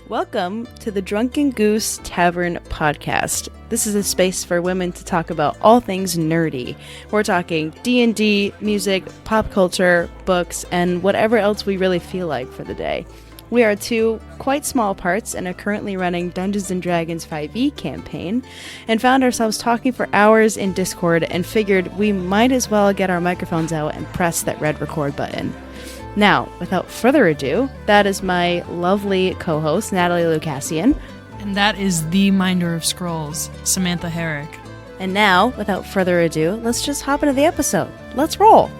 Welcome to the Drunken Goose Tavern podcast. This is a space for women to talk about all things nerdy. We're talking D&D, music, pop culture, books, and whatever else we really feel like for the day. We are two quite small parts and are currently running Dungeons & Dragons 5e campaign, and found ourselves talking for hours in Discord and figured we might as well get our microphones out and press that red record button. Now, without further ado, that is my lovely co-host, Natalie Lucassian. And that is the Minder of Scrolls, Samantha Herrick. And now, without further ado, let's just hop into the episode. Let's roll!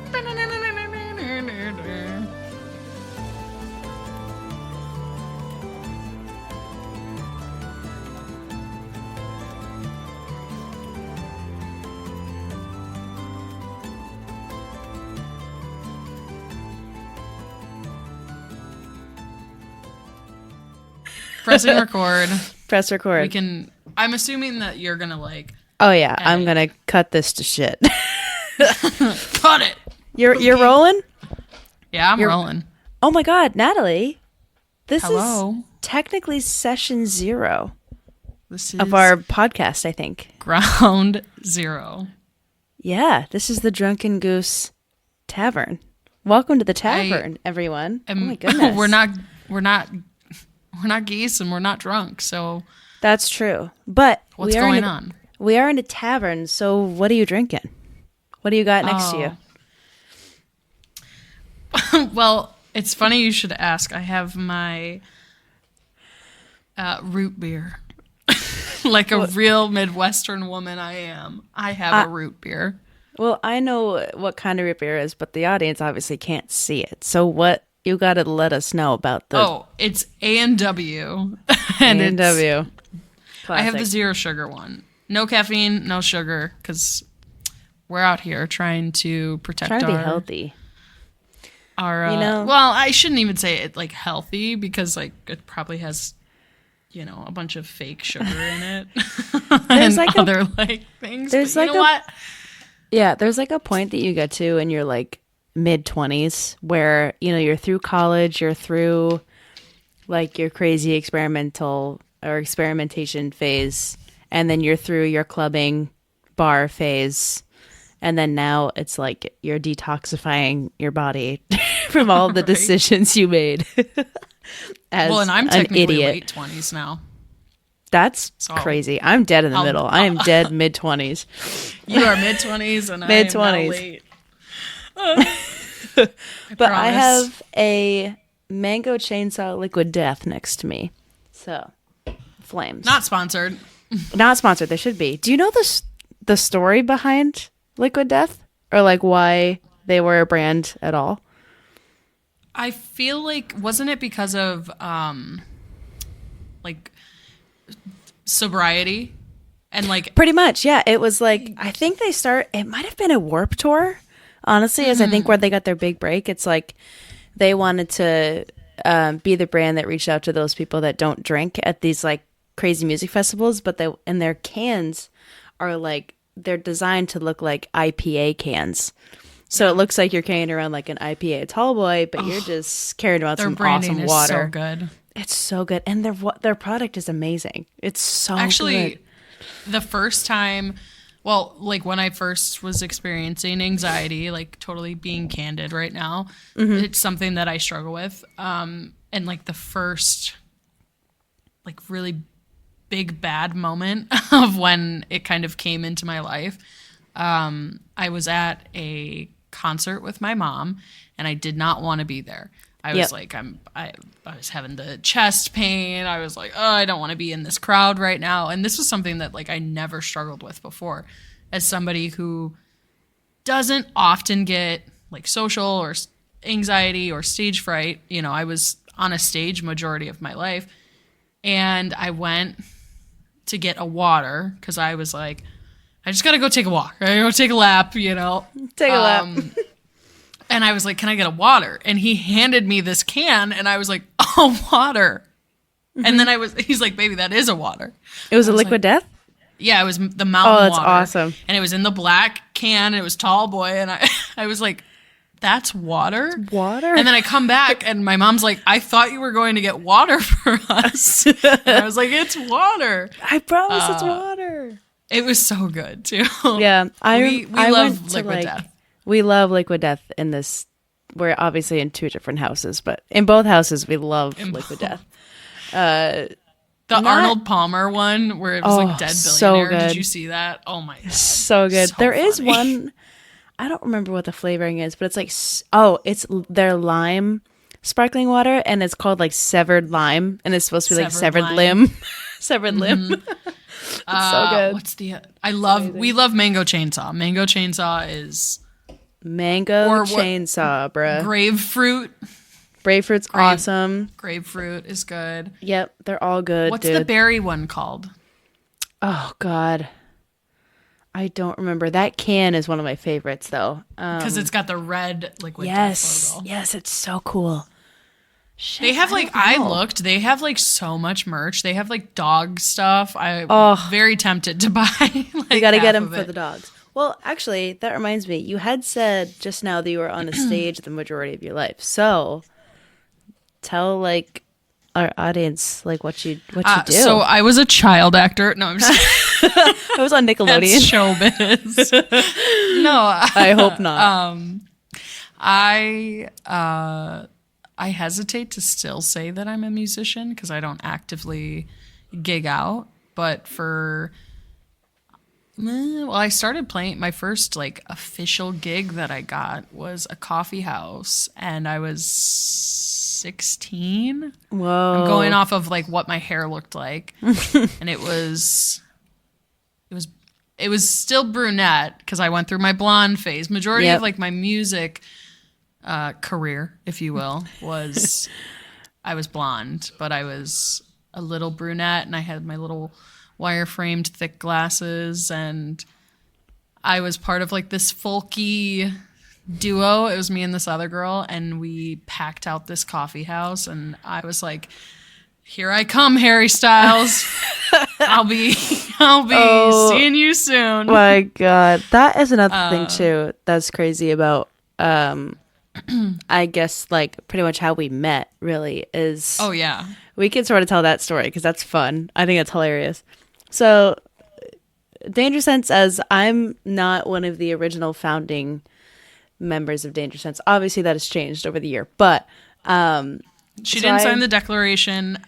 Pressing record. Press record. We can. I'm assuming that you're gonna like. Oh yeah, edit. I'm gonna cut this to shit. Cut it. You're rolling? Yeah, I'm rolling. Oh my god, Natalie. This Hello. is technically session 0 This is of our podcast, I think. ground zero. Yeah, this is the Drunken Goose Tavern. Welcome to the tavern, everyone. Oh my goodness. We're not geese and we're not drunk, so That's true. But what's going on? We are in a tavern, so what are you drinking? What do you got next to you? Well, it's funny you should ask. I have my root beer. Like a real Midwestern woman I am. I have a root beer. Well, I know what kind of root beer is, but the audience obviously can't see it. So what you got to let us know about the it's A&W. A&W. I have the zero sugar one. No caffeine, no sugar, because we're out here trying to protect Trying to be healthy. Our, well, I shouldn't even say it like healthy because like it probably has, a bunch of fake sugar in it. There's and like other things. There's but like you know what? Yeah, there's like a point that you get to in your like mid-20s where, you're through college, you're through like your crazy experimentation phase, and then you're through your clubbing bar phase, and then now it's like you're detoxifying your body from all the decisions you made as and I'm an technically idiot. late 20s now. That's crazy. I'm dead in the middle. I am dead mid-20s. You are mid-20s and Mid-20s. I am now late. But I have a mango chainsaw liquid death next to me. So, flames. Not sponsored. Not sponsored. They should be. Do you know the story behind liquid death? Or like why they were a brand at all? I feel like, wasn't it because of like sobriety? And like Pretty much, yeah. It was like, I think it might have been a Warped Tour, honestly, as I think where they got their big break. It's like they wanted to be the brand that reached out to those people that don't drink at these like crazy music festivals, but and their cans are like, they're designed to look like IPA cans. So it looks like you're carrying around like an IPA tall boy, but you're just carrying around some awesome water. So good. It's so good. And their product is amazing. It's so Actually, good. The first time, well, like when I first was experiencing anxiety, like totally being candid right now, it's something that I struggle with. And like the first, like really big bad moment of when it kind of came into my life, I was at a concert with my mom and I did not want to be there. I was like, I was having the chest pain. I was like, oh, I don't want to be in this crowd right now. And this was something that like I never struggled with before. As somebody who doesn't often get like social or anxiety or stage fright, I was on a stage majority of my life. And I went to get a water because I was like, I just got to go take a walk. I gotta go take a lap, Take a lap. And I was like, can I get a water? And he handed me this can and I was like, oh, water. And then he's like, baby, that is a water. It was a liquid death? Yeah, it was the mountain water. Oh, that's awesome. And it was in the black can and it was tall boy. And I was like, that's water? Water? And then I come back and my mom's like, I thought you were going to get water for us. And I was like, it's water. I promise it's water. It was so good too. Yeah. We love Liquid Death. We love Liquid Death in this. We're obviously in 2 different houses, but in both houses we love Liquid Death. The Arnold Palmer one where it was like Dead Billionaire. So good. Did you see that? Oh my God. So good. So There is funny. one, I don't remember what the flavoring is, but it's like, it's their lime sparkling water, and it's called like Severed Lime, and it's supposed to be like Severed Limb. Severed Limb. It's so good. What's the, we love Mango Chainsaw. Mango Chainsaw is Mango Chainsaw, bruh. Grapefruit. Grapefruit's awesome. Grapefruit is good. Yep, they're all good. What's the berry one called? Oh God, I don't remember. That can is one of my favorites though, because it's got the red Liquid yes, Death logo. Yes, it's so cool. Shit, they have they have like so much merch. They have like dog stuff. I'm very tempted to buy. Like, you got to get them for the dogs. Well, actually, that reminds me. You had said just now that you were on a stage the majority of your life. So tell like our audience like what you do. So I was a child actor. No, I'm just I was on Nickelodeon. That's showbiz. No, I hope not. I hesitate to still say that I'm a musician because I don't actively gig out. But I started playing. My first like official gig that I got was a coffee house, and I was 16. Whoa! I'm going off of like what my hair looked like, and it was still brunette because I went through my blonde phase. Majority of like my music career, if you will, was I was blonde, but I was a little brunette, and I had my little wire-framed thick glasses, and I was part of like this folky duo. It was me and this other girl, and we packed out this coffee house, and I was like, here I come, Harry Styles. I'll be seeing you soon. My God, that is another thing too that's crazy about I guess like pretty much how we met really is we can sort of tell that story because that's fun. I think it's hilarious. So DangerSense, as I'm not one of the original founding members of DangerSense, obviously that has changed over the year, but she didn't sign the declaration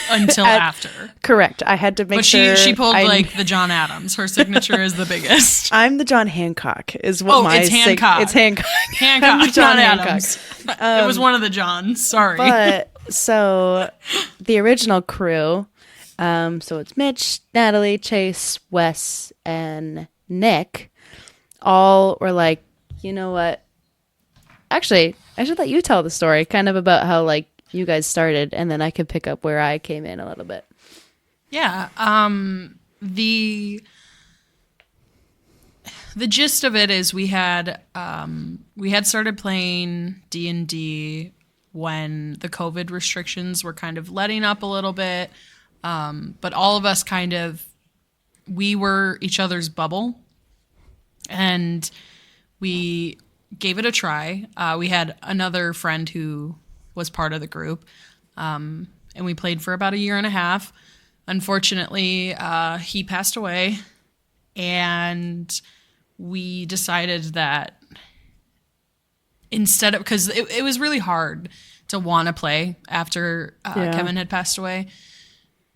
until after. Correct. I had to make sure. But she pulled like the John Adams. Her signature is the biggest. I'm the John Hancock is what my it's Hancock. It's Hancock. Hancock, the John not Hancock. Adams. It was one of the Johns. Sorry. But so the original crew, so it's Mitch, Natalie, Chase, Wes, and Nick, all were like, you know what? Actually, I should let you tell the story, kind of about how like you guys started, and then I could pick up where I came in a little bit. Yeah. The gist of it is we had started playing D&D when the COVID restrictions were kind of letting up a little bit. But all of us we were each other's bubble, and we gave it a try. We had another friend who was part of the group, and we played for about a year and a half. Unfortunately, he passed away, and we decided that instead of, because it was really hard to want to play after Kevin had passed away,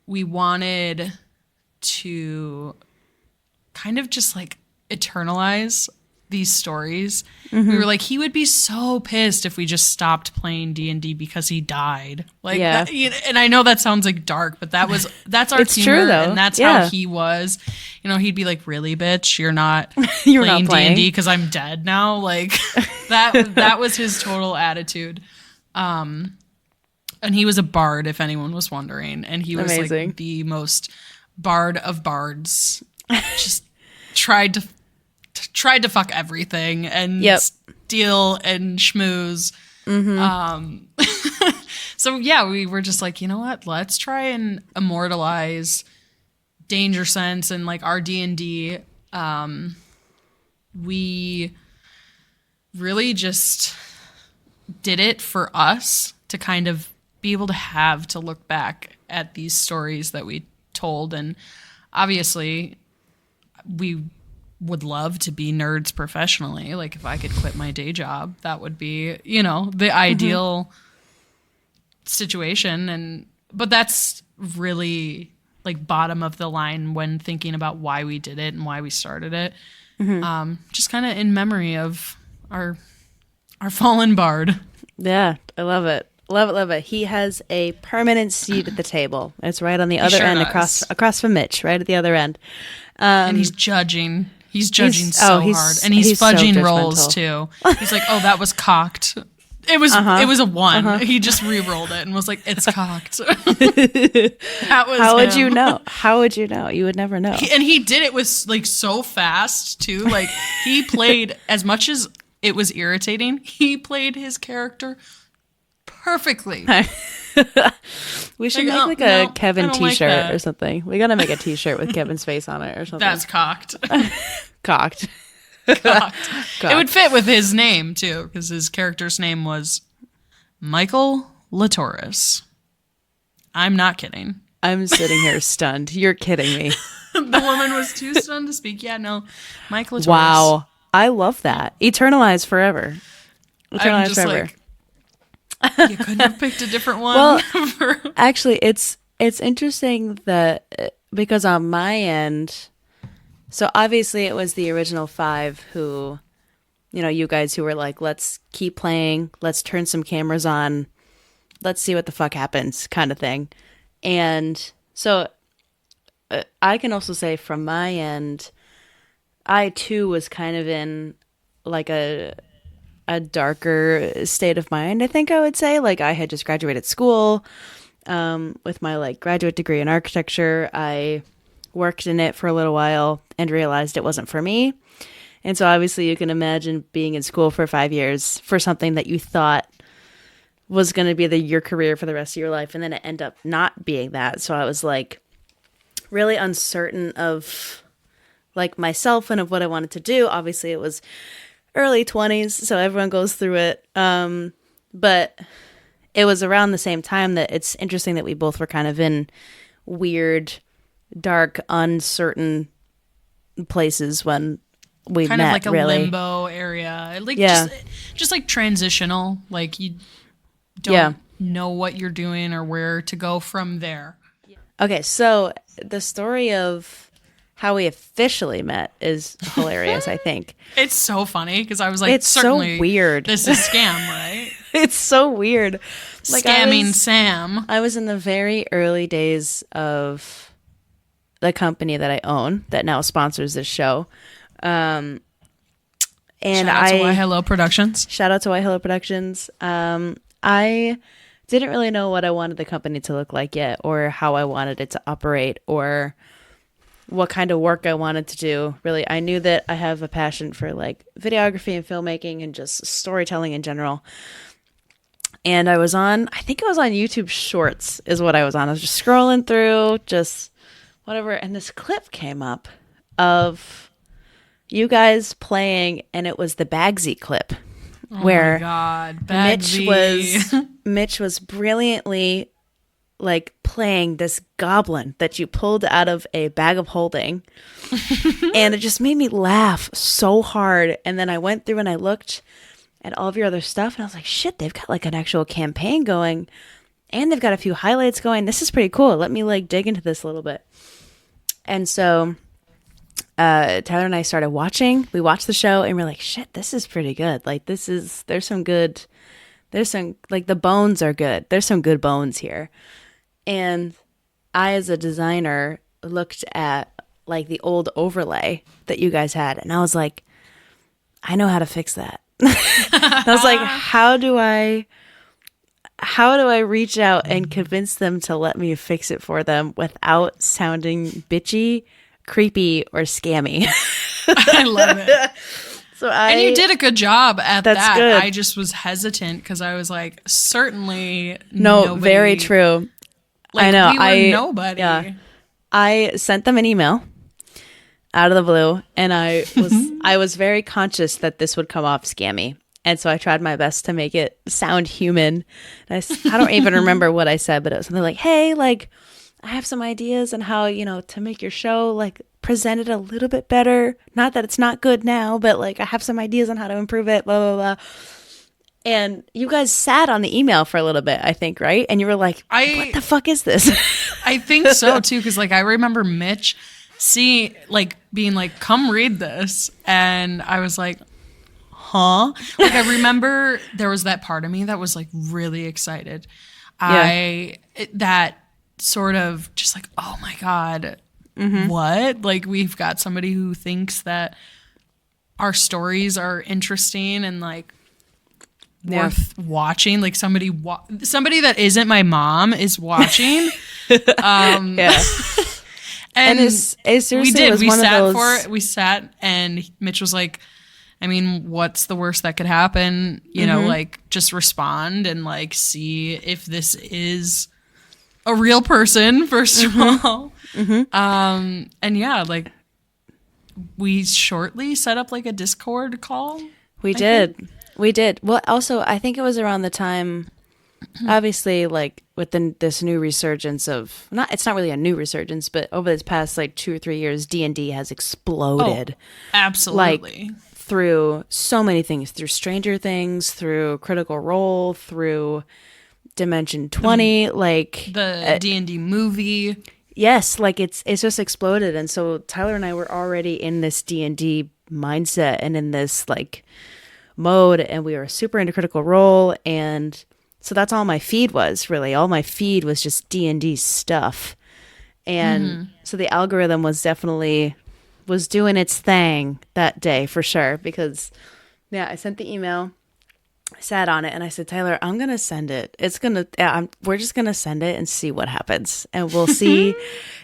we wanted to kind of just like eternalize these stories. Mm-hmm. We were like, he would be so pissed if we just stopped playing D&D because he died. Like, that, and I know that sounds like dark, but that's our it's humor, true, though. And that's how he was. You know, he'd be like, "Really, bitch, you're not you're playing not playing D&D because I'm dead now." Like that was his total attitude. And he was a bard, if anyone was wondering, and he was amazing. Like the most bard of bards. Just tried to fuck everything and steal and schmooze. Mm-hmm. So yeah, we were just like, you know what? Let's try and immortalize DangerSense and like our D&D. We really just did it for us to kind of be able to look back at these stories that we told. And obviously we would love to be nerds professionally. Like if I could quit my day job, that would be, you know, the ideal situation. But that's really like bottom of the line when thinking about why we did it and why we started it. Just kind of in memory of our fallen bard. Yeah, I love it. Love it, love it. He has a permanent seat at the table. It's right on the other end, across from Mitch, right at the other end. And he's judging. He's judging so hard. And he's fudging rolls too. He's like, oh, that was cocked. It was a 1. He just re-rolled it and was like, it's cocked. That was How would you know? How would you know? You would never know. And he did it with like so fast too. Like he played, as much as it was irritating, he played his character perfectly. We should make a Kevin t-shirt or something. We gotta make a t-shirt with Kevin's face on it or something. That's cocked. Cocked. It would fit with his name too, because his character's name was Michael Latoris. I'm not kidding. I'm sitting here stunned. You're kidding me. The woman was too stunned to speak. Yeah, no. Mike Latoris. Wow. I love that. Eternalize forever. Eternalize forever. Like, you couldn't have picked a different one. Well, actually, it's interesting that because on my end, so obviously it was the original 5 who, you know, you guys who were like, let's keep playing, let's turn some cameras on, let's see what the fuck happens kind of thing. And so I can also say from my end, I too was kind of in like a darker state of mind, I think I would say. Like I had just graduated school with my like graduate degree in architecture. I worked in it for a little while and realized it wasn't for me. And so obviously you can imagine being in school for 5 years for something that you thought was going to be your career for the rest of your life. And then it ended up not being that. So I was like really uncertain of like myself and of what I wanted to do. Obviously it was early 20s, so everyone goes through it. But it was around the same time that it's interesting that we both were kind of in weird, dark, uncertain places when we kind met. Kind of like a really. Limbo area. Like just like transitional. Like you don't know what you're doing or where to go from there. Okay, so the story of how we officially met is hilarious, I think. It's so funny because I was like, it's certainly so weird. This is scam, right? It's so weird. Like scamming Sam. I was in the very early days of the company that I own that now sponsors this show. And shout out to Why Hello Productions. Shout out to Why Hello Productions. I didn't really know what I wanted the company to look like yet, or how I wanted it to operate, or what kind of work I wanted to do. Really, I knew that I have a passion for like videography and filmmaking and just storytelling in general. And I think it was on YouTube Shorts is what I was on. I was just scrolling through, just whatever. And this clip came up of you guys playing, and it was the Bagsy clip. Where my God, Bagsy. Mitch was brilliantly like playing this goblin that you pulled out of a bag of holding. And it just made me laugh so hard. And then I went through and I looked at all of your other stuff and I was like, shit, they've got like an actual campaign going and they've got a few highlights going. This is pretty cool. Let me like dig into this a little bit. And so Tyler and I started watching. We watched the show and we're like, shit, this is pretty good. Like there's some like the bones are good. There's some good bones here. And I, as a designer, looked at like the old overlay that you guys had, and I was like, I know how to fix that. I was like, how do I reach out and convince them to let me fix it for them without sounding bitchy, creepy, or scammy? I love it. And you did a good job at that. Good. I just was hesitant because I was like, certainly nobody, very true. Like, I know. We were nobody. Yeah. I sent them an email out of the blue, and I was very conscious that this would come off scammy. And so I tried my best to make it sound human. And I don't even remember what I said, but it was something like, hey, like, I have some ideas on how, to make your show, like, present it a little bit better. Not that it's not good now, but, like, I have some ideas on how to improve it, blah, blah, blah. And you guys sat on the email for a little bit, I think, right? And you were like, what the fuck is this? I think so, too, because, like, I remember Mitch being like, come read this. And I was like, huh? Like, I remember there was that part of me that was, like, really excited. Yeah. That sort of just like, oh, my God, what? Like, we've got somebody who thinks that our stories are interesting and, like, worth watching. Like, somebody that isn't my mom is watching. Yeah. And it seriously we did. was We one sat of those... for it. We sat, and Mitch was like, I mean, what's the worst that could happen? You know, like, just respond and, like, see if this is a real person, first of all. And yeah, like, we shortly set up, like, a Discord call. We did. Well, also, I think it was around the time, obviously, like, with this new resurgence of, it's not really a new resurgence, but over this past, like, 2 or 3 years, D&D has exploded. Oh, absolutely. Like, through so many things, through Stranger Things, through Critical Role, through Dimension 20, like... The D&D movie. Yes, like, it's just exploded. And so Tyler and I were already in this D&D mindset and in this, like, mode, and we were super into Critical Role, and so that's all my feed was, really. All my feed was just D&D stuff. And so the algorithm was doing its thing that day for sure, because I sent the email, I sat on it, and I said, Tyler, I'm going to send it. We're just going to send it and see what happens. And we'll see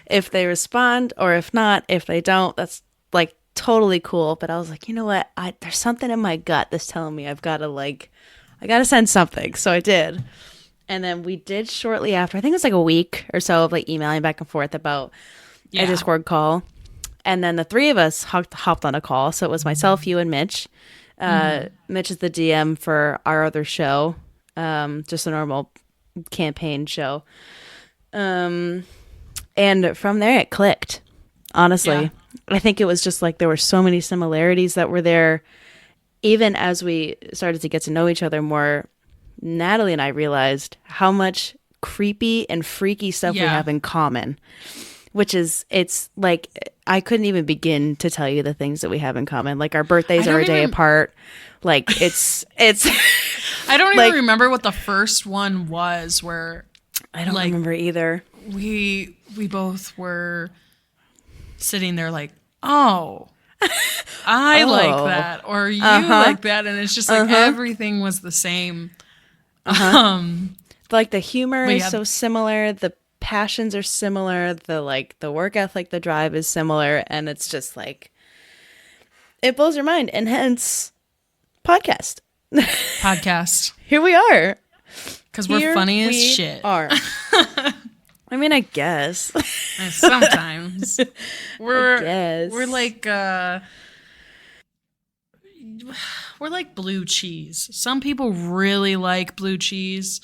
if they respond, or if not, if they don't, that's like totally cool. But I was like, you know what? There's something in my gut that's telling me I got to send something. So I did. And then we did shortly after, I think it was like a week or so of like emailing back and forth about a Discord call. And then the three of us hopped on a call. So it was myself, you, and Mitch. Mitch is the DM for our other show, just a normal campaign show. And from there, it clicked, honestly. Yeah. I think it was just like there were so many similarities that were there. Even as we started to get to know each other more, Natalie and I realized how much creepy and freaky stuff we have in common. Which is, it's like, I couldn't even begin to tell you the things that we have in common. Like, our birthdays are a day apart. Like, it's. I don't even remember what the first one was where. I don't remember either. We both were sitting there like, oh, I like that. Or you like that. And it's just like everything was the same. Like, the humor is so similar. The passions are similar, the work ethic, the drive is similar, and it's just like, it blows your mind. And hence podcast. Here we are, because we're funny as shit. I mean, I guess sometimes we're like blue cheese. Some people really like blue cheese,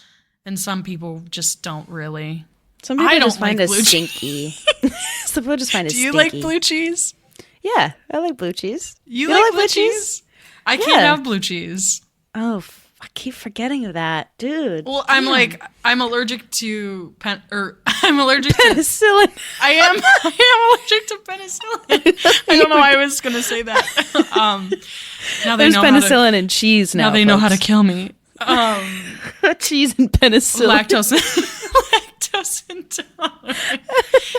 and some people just don't really. Some people just find it stinky. Some people just find it stinky. Do you like blue cheese? Yeah, I like blue cheese. You like blue cheese? I can't have blue cheese. Oh, I keep forgetting of that, dude. Well, damn. I'm allergic to I'm allergic penicillin. I am allergic to penicillin. I don't know why I was going to say that. Now there's penicillin and cheese now. Now they know how to kill me. Cheese and penicillin. Lactose intolerant.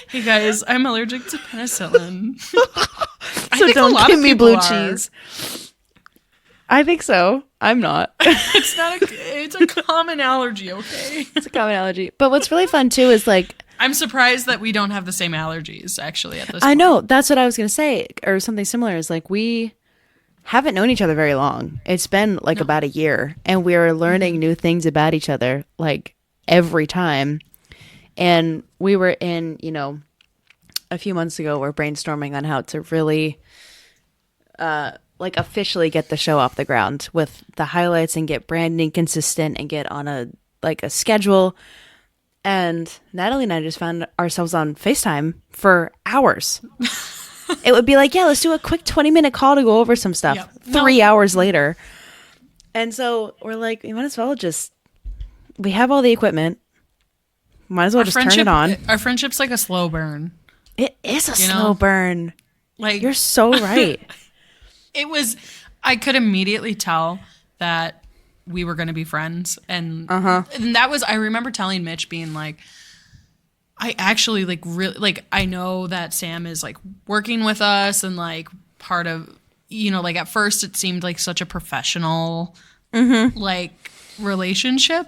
Hey guys, I'm allergic to penicillin. So don't give me blue cheese. I think so. I'm not. It's a common allergy, okay? It's a common allergy. But what's really fun too is like, I'm surprised that we don't have the same allergies actually at this point. I know, that's what I was going to say, or something similar, is like, we haven't known each other very long. It's been like about a year, and we're learning new things about each other like every time. And we were in, a few months ago, we're brainstorming on how to really like officially get the show off the ground with the highlights and get branding consistent and get on a schedule. And Natalie and I just found ourselves on FaceTime for hours. It would be like, yeah, let's do a quick 20-minute call to go over some stuff. Yep. 3 hours later. And so we're like, we might as well we have all the equipment. Might as well just turn it on. Our friendship's like a slow burn. It is a slow burn. Like, you're so right. I could immediately tell that we were going to be friends. And that was, I remember telling Mitch being like, I actually like really, like, I know that Sam is like working with us and like part of, like at first it seemed like such a professional like relationship.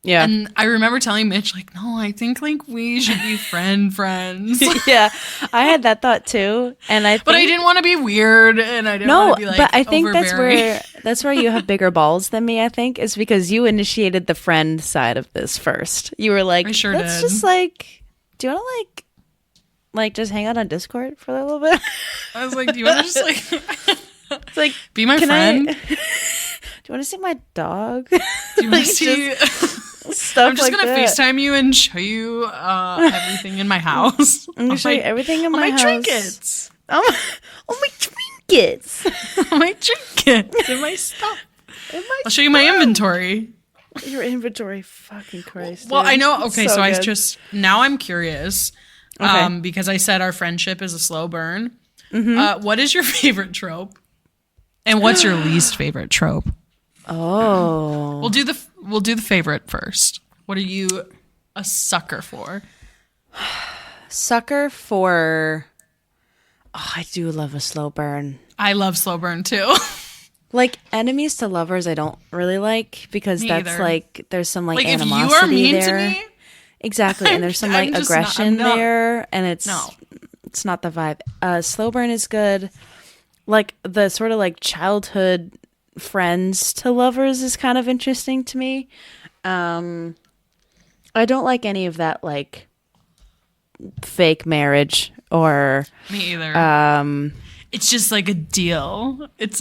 Yeah. And I remember telling Mitch, like, no, I think like we should be friends. Yeah. I had that thought too. And but I didn't want to be weird and I didn't want to be like, but I think that's where you have bigger balls than me, I think, is because you initiated the friend side of this first. You were like, let's just like, do you want to like just hang out on Discord for a little bit? I was like, do you want to just like, it's like, be my friend? Do you want to see my dog? Do you want to see stuff? I'm just gonna FaceTime you and show you everything in my house. I'm gonna show you everything in my house. Trinkets. Oh my trinkets. My trinkets and my stuff. I'll show you my inventory. Your inventory, fucking Christ. Well, I know. Okay, so I now I'm curious. Okay. Because I said our friendship is a slow burn. What is your favorite trope? And what's your least favorite trope? Oh. We'll do the favorite first. What are you a sucker for? Sucker for I do love a slow burn. I love slow burn too. Like enemies to lovers I don't really like because that's like there's some like animosity if you are mean there. To me, exactly, and there's some like aggression there and it's not the vibe. Slow burn is good. Like the sort of like childhood friends to lovers is kind of interesting to me. I don't like any of that like fake marriage or me either. It's just like a deal. It's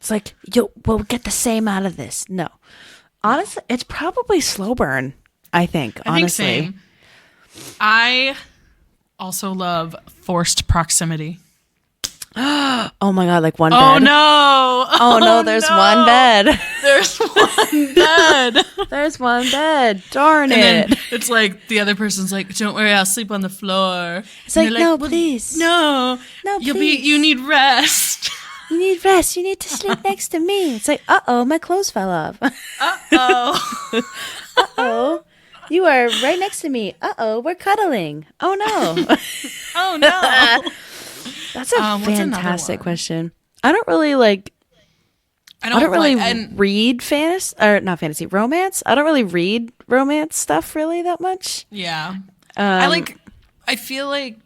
like, yo, we'll get the same out of this. No. Honestly, it's probably slow burn, I think, honestly. I think same. I also love forced proximity. Oh my God, like one bed. Oh no. Oh no, there's one bed. There's one bed. There's one bed. Darn and it. Then it's like the other person's like, don't worry, I'll sleep on the floor. It's like, no, please. No, please. You need rest. You need rest. You need to sleep next to me. It's like, uh-oh, my clothes fell off. Uh-oh. Uh-oh. You are right next to me. Uh-oh, we're cuddling. Oh no. Oh no. That's a fantastic question. I don't really like. I don't really read romance. I don't really read romance stuff really that much. Yeah, I feel like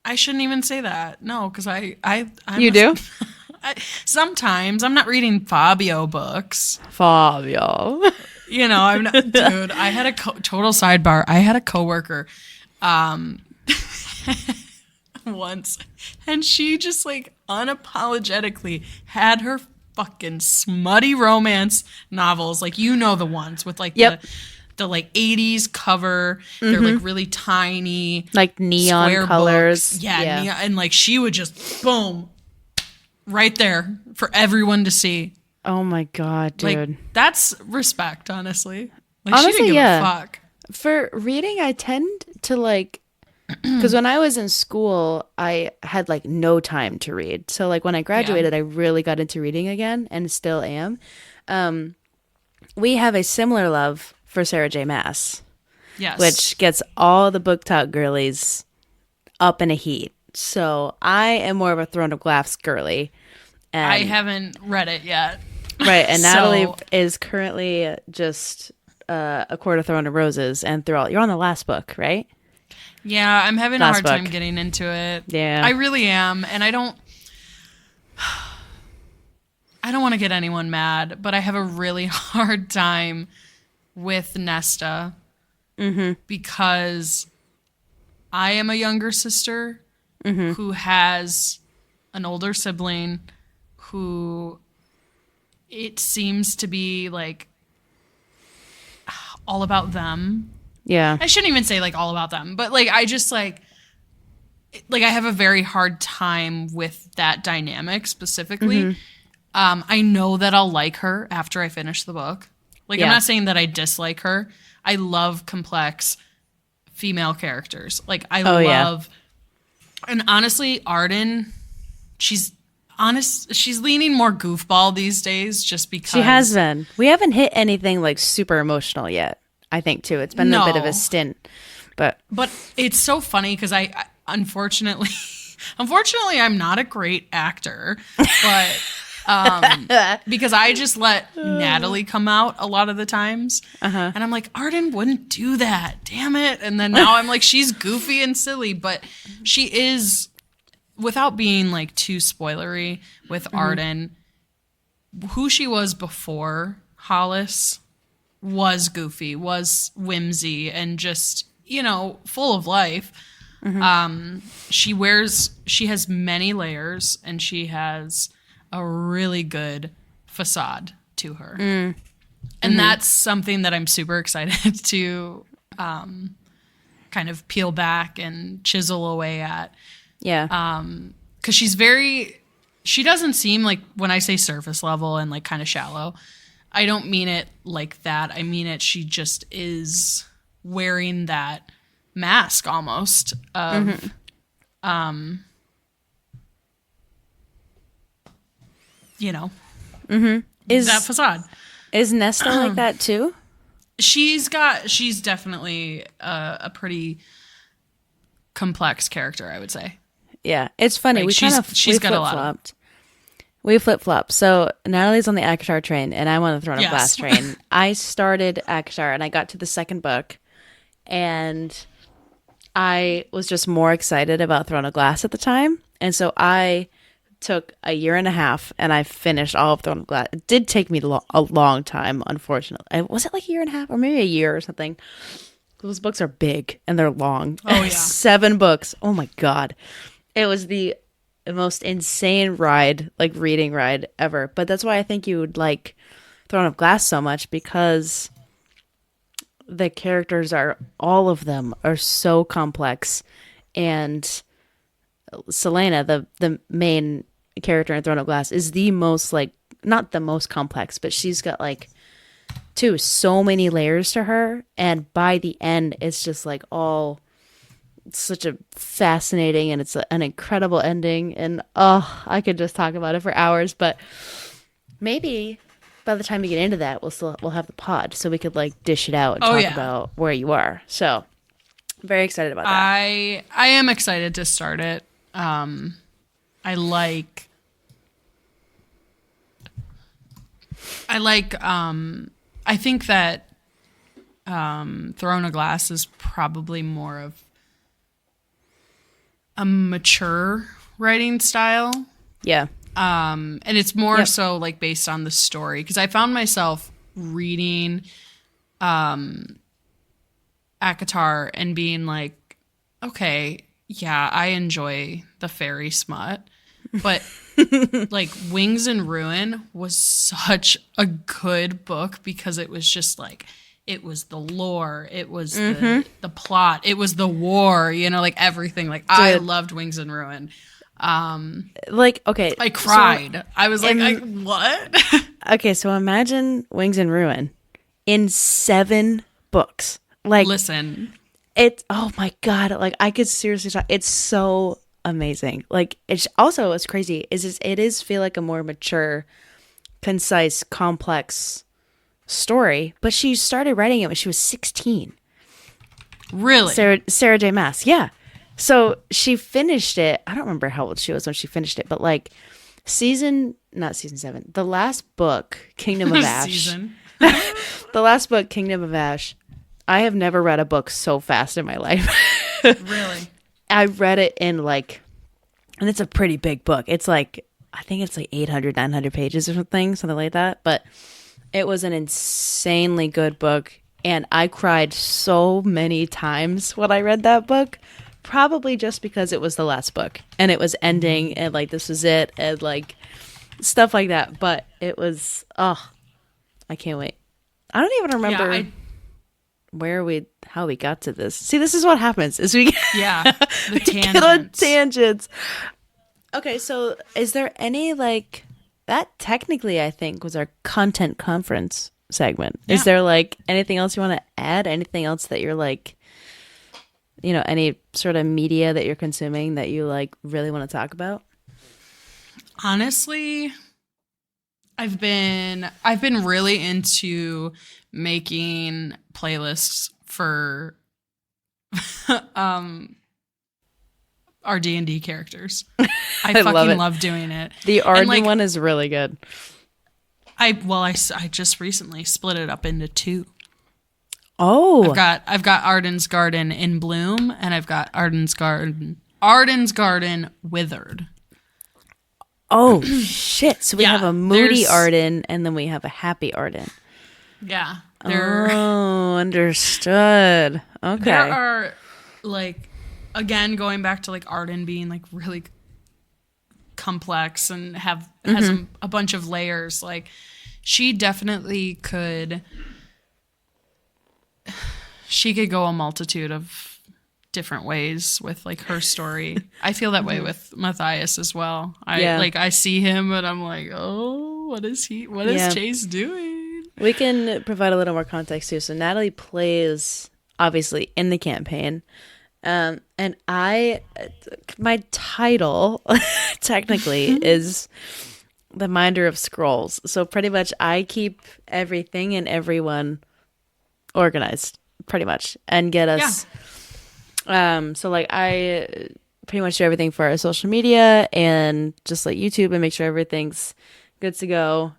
I shouldn't even say that. No, because you do. Sometimes I'm not reading Fabio books. Fabio. I'm not. Dude, I had a total sidebar. I had a coworker. Once, and she just like unapologetically had her fucking smutty romance novels, like the ones with like the like 80s cover. They're like really tiny, like neon colors. Books. Yeah. Neon, and like she would just boom right there for everyone to see. Oh my God, dude, like that's respect, honestly. Like she didn't give a fuck. For reading, I tend to like. Because when I was in school, I had like no time to read. So like when I graduated, I really got into reading again and still am. We have a similar love for Sarah J. Maas. Yes. Which gets all the book talk girlies up in a heat. So I am more of a Throne of Glass girly. And, I haven't read it yet. Right. And Natalie is currently just A Court of Thorn and Roses. And you're on the last book, right? Yeah, I'm having a hard time getting into it. Yeah. I really am. And I don't want to get anyone mad, but I have a really hard time with Nesta because I am a younger sister who has an older sibling who it seems to be like all about them. Yeah. I shouldn't even say like all about them, but like I just like I have a very hard time with that dynamic specifically. I know that I'll like her after I finish the book. Like, I'm not saying that I dislike her. I love complex female characters. Like, I love... And honestly, Arden, she's leaning more goofball these days just because... She has been. We haven't hit anything, like, super emotional yet, I think, too. It's been a bit of a stint. But it's so funny because I unfortunately, I'm not a great actor, but... because I just let Natalie come out a lot of the times. And I'm like, Arden wouldn't do that. Damn it. And then now I'm like, she's goofy and silly, but she is, without being like too spoilery with Arden, who she was before Hollis was goofy, was whimsy, and just, you know, full of life. She has many layers, and she has a really good facade to her. And that's something that I'm super excited to kind of peel back and chisel away at. Yeah. Because she doesn't seem like, when I say surface level and like kind of shallow, I don't mean it like that. I mean it, she just is wearing that mask almost of you know, is that facade. Is Nesta like that too? She's definitely a pretty complex character, I would say. Yeah, it's funny. Like, We flip-flopped. So Natalie's on the ACOTAR train, and I'm on the Throne of Glass train. I started ACOTAR, and I got to the second book, and I was just more excited about Throne of Glass at the time, and so I took a year and a half, and I finished all of Throne of Glass. It did take me a long time, unfortunately. Was it like a year and a half, or maybe a year or something? Those books are big and they're long. Oh yeah, 7 books. Oh my god, it was the most insane ride, like reading ride ever. But that's why I think you would like Throne of Glass so much, because the characters all of them are so complex, and Selena, the main character in Throne of Glass, is the most, like, not the most complex, but she's got like so many layers to her, and by the end it's just like all such a fascinating, and it's an incredible ending, and I could just talk about it for hours. But maybe by the time we get into that, we'll have the pod, so we could like dish it out and talk about where you are. So very excited about that. I am excited to start it. I think that Throne of Glass is probably more of a mature writing style. Yeah. And it's more so like based on the story, because I found myself reading ACOTAR and being like, okay, yeah, I enjoy the fairy smut, but like Wings and Ruin was such a good book, because it was just like, it was the lore, it was the plot, it was the war, you know, like everything. Like, dude, I loved Wings and Ruin. Like, okay, I cried. So I was like, what? Okay, so imagine Wings and Ruin in 7 books. Like, listen, it's, oh my god, like I could seriously talk. It's so amazing. Like, it's also, what's crazy is it is feel like a more mature, concise, complex story, but she started writing it when she was 16. Really? Sarah J. Maas. Yeah. So she finished it. I don't remember how old she was when she finished it, but like not season 7, the last book, Kingdom of Ash. The last book, Kingdom of Ash. I have never read a book so fast in my life. Really? I read it in like, and it's a pretty big book. It's like, I think it's like 800, 900 pages or something like that. But it was an insanely good book. And I cried so many times when I read that book, probably just because it was the last book and it was ending, and like, this was it. And like, stuff like that. But it was, I can't wait. I don't even remember how we got to this. See, this is what happens is we the get on tangents. Okay, so is there any like that technically I think was our content conference segment. Yeah. Is there like anything else you want to add? Anything else that you're like, any sort of media that you're consuming that you like really want to talk about? Honestly, I've been really into making playlists for our D&D characters. I fucking love doing it. The Arden one is really good. I just recently split it up into 2. Oh. I've got Arden's Garden in Bloom, and I've got Arden's Garden Withered. Oh shit. So we have a moody Arden and then we have a happy Arden. Yeah. Oh, understood. Okay. There are like, again, going back to like Arden being like really complex and has a bunch of layers. Like she definitely could go a multitude of different ways with like her story. I feel that way with Matthias as well. I see him and I'm like, oh, what is Chase doing? We can provide a little more context too. So Natalie plays obviously in the campaign. And my title technically is the Minder of Scrolls. So pretty much I keep everything and everyone organized pretty much and get us. So like I pretty much do everything for our social media and just like YouTube and make sure everything's good to go.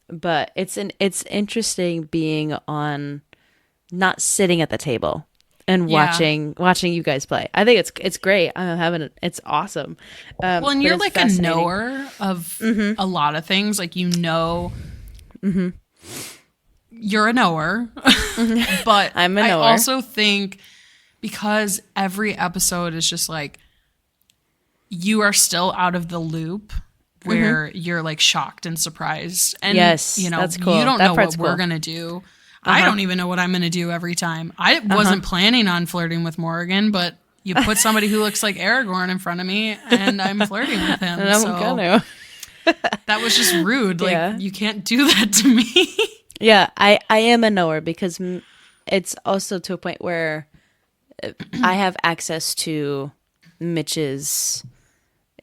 But it's interesting being on, not sitting at the table and watching you guys play. I think it's great. It's awesome. Well, and you're like a knower of a lot of things. Like you're a knower, but I'm a knower. I also think because every episode is just like you are still out of the loop where you're like shocked and surprised, and that's cool. You don't know what we're gonna do. I don't even know what I'm gonna do every time. I wasn't planning on flirting with Morgan, but you put somebody who looks like Aragorn in front of me, and I'm flirting with him. And I'm gonna. That was just rude. Like you can't do that to me. Yeah, I am a knower because it's also to a point where I have access to Mitch's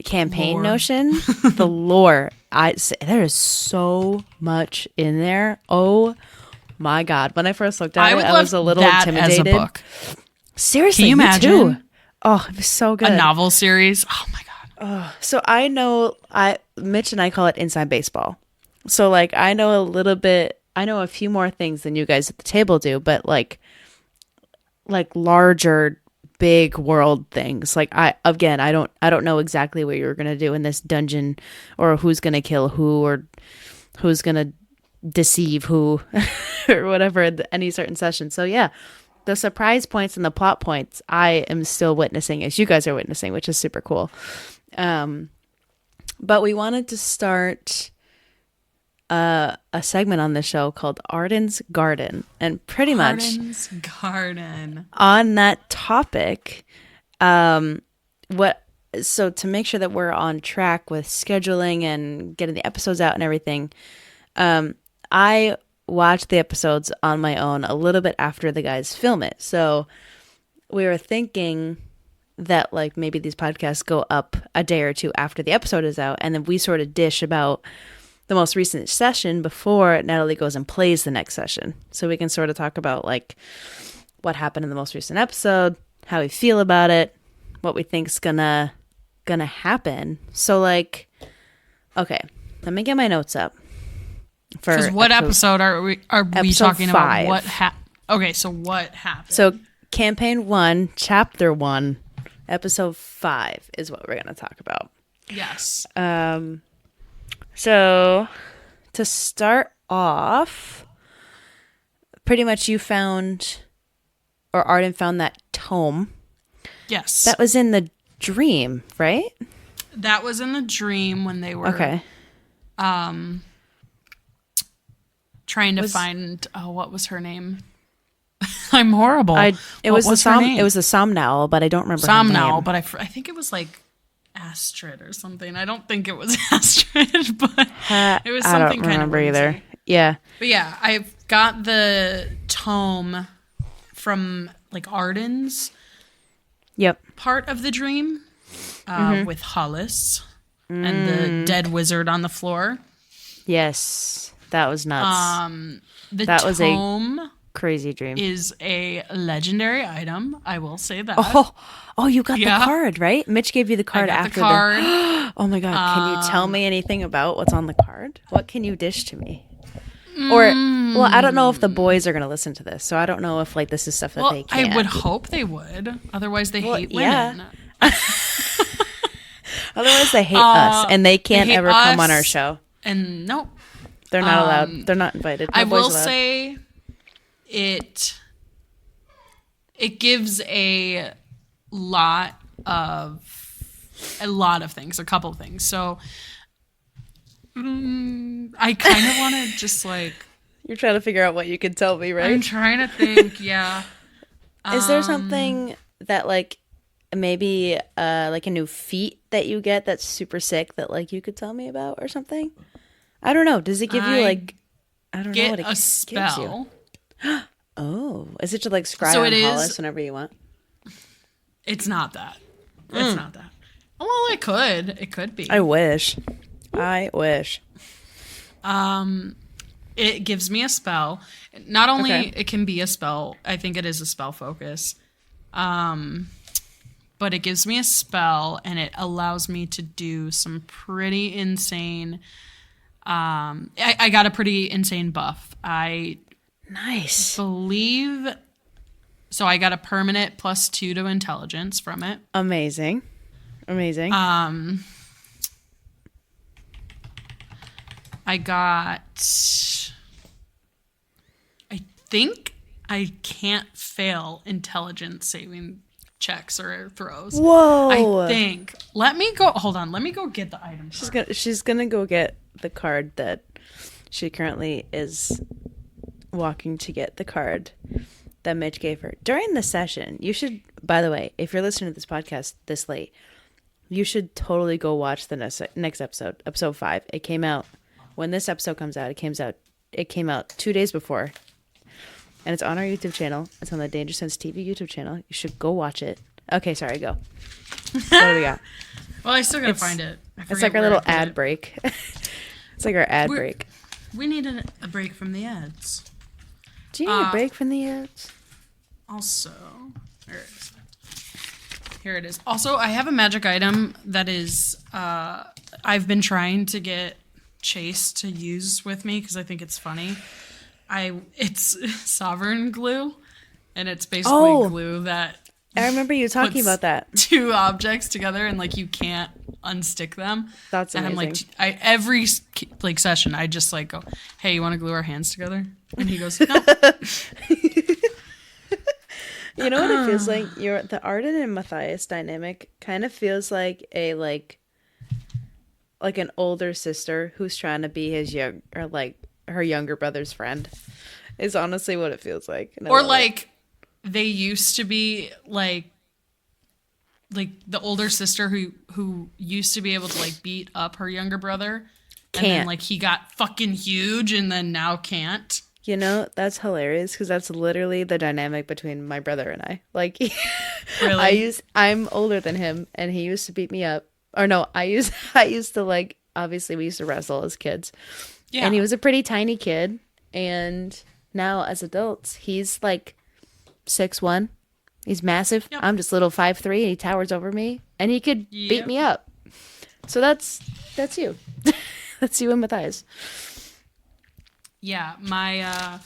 campaign notion, the lore. There is so much in there. Oh my god! When I first looked at it, I was a little intimidated. As a book. Seriously, can you imagine? Me too. Oh, it was so good. A novel series. Oh my god. So I know, Mitch and I call it inside baseball. So like I know a little bit. I know a few more things than you guys at the table do, but like larger, big world things. Like I don't know exactly what you're gonna do in this dungeon, or who's gonna kill who, or who's gonna deceive who, or whatever in any certain session. So yeah, the surprise points and the plot points I am still witnessing as you guys are witnessing, which is super cool. But we wanted to start a segment on the show called Arden's Garden, and pretty much Arden's Garden on that topic. So to make sure that we're on track with scheduling and getting the episodes out and everything, I watch the episodes on my own a little bit after the guys film it. So we were thinking that like maybe these podcasts go up a day or two after the episode is out, and then we sort of dish about the most recent session before Natalie goes and plays the next session. So we can sort of talk about like what happened in the most recent episode, how we feel about it, what we think's gonna happen. So like, okay, let me get my notes up. Because what episode are we talking 5. about? Okay, so what happened? So campaign 1, chapter 1, episode 5 is what we're gonna talk about. Yes. So to start off, pretty much you found, or Arden found that tome. Yes. That was in the dream, right? That was in the dream when they were Okay. trying to find what was her name? I'm horrible. It was the Somnowl, but I don't remember her name. Somnowl, but I think it was like Astrid or something. I don't think it was Astrid, but it was something I don't kind of remember either. Yeah. But yeah, I've got the tome from like Arden's part of the dream with Hollis and the dead wizard on the floor. Yes, that was nuts. That was a crazy dream. Is a legendary item. I will say that. Oh, you got the card, right? Mitch gave you the card after the card. Oh my god! Can you tell me anything about what's on the card? What can you dish to me? Or, well, I don't know if the boys are going to listen to this, so I don't know if like this is stuff that they can't. I would hope they would. Otherwise, they hate women. Otherwise, they hate us, and they can't ever come on our show. And nope, they're not allowed. They're not invited. I will say, it gives a lot of things, a couple of things. So. I kind of want to just like... You're trying to figure out what you can tell me, right? I'm trying to think, yeah. Is there something that like maybe like a new feat that you get that's super sick that like you could tell me about or something? I don't know. Does it give you like... I don't know what it a spell. Gives you. Oh. Is it to like scry on Hollis whenever you want? It's not that. It's not that. Well, it could. It could be. I wish. It gives me a spell. Not only it can be a spell, I think it is a spell focus. But it gives me a spell and it allows me to do some pretty insane I got a pretty insane buff. Nice. Believe so I got a permanent +2 to intelligence from it. Amazing. I think I can't fail intelligence saving checks or throws. Whoa. I think. Let me go get the item card. She's gonna go get the card that she currently is walking to get the card that Mitch gave her. During the session, you should, by the way, if you're listening to this podcast this late, you should totally go watch the next episode, episode 5. It came out. When this episode comes out, it came out 2 days before. And it's on our YouTube channel. It's on the DangerSense TV YouTube channel. You should go watch it. Okay, sorry, go. What do we got? Well, I still gotta find it. It's like our little ad break. It's like our ad break. We need a break from the ads. Do you need a break from the ads? Also, here it is. Also, I have a magic item that is, I've been trying to get Chase to use with me because I think it's funny. It's Sovereign glue, and it's basically glue that I remember you talking about that. 2 objects together and like you can't unstick them. That's amazing. And I'm like, every like session, I just like go, "Hey, you want to glue our hands together?" And he goes, "No." You know what it feels like? The Arden and Matthias dynamic kind of feels like a like an older sister who's trying to be her younger brother's friend. Is honestly what it feels like. Or like they used to be like the older sister who used to be able to like beat up her younger brother. Can't. And then like he got fucking huge and then now can't. You know, that's hilarious because that's literally the dynamic between my brother and I. Like, really? I'm older than him, and he used to beat me up. Or no, I used to like. Obviously, we used to wrestle as kids. Yeah. And he was a pretty tiny kid, and now as adults, he's like 6'1". He's massive. Yep. I'm just little 5'3", and he towers over me, and he could beat me up. So that's you. That's you and Matthias. Yeah, my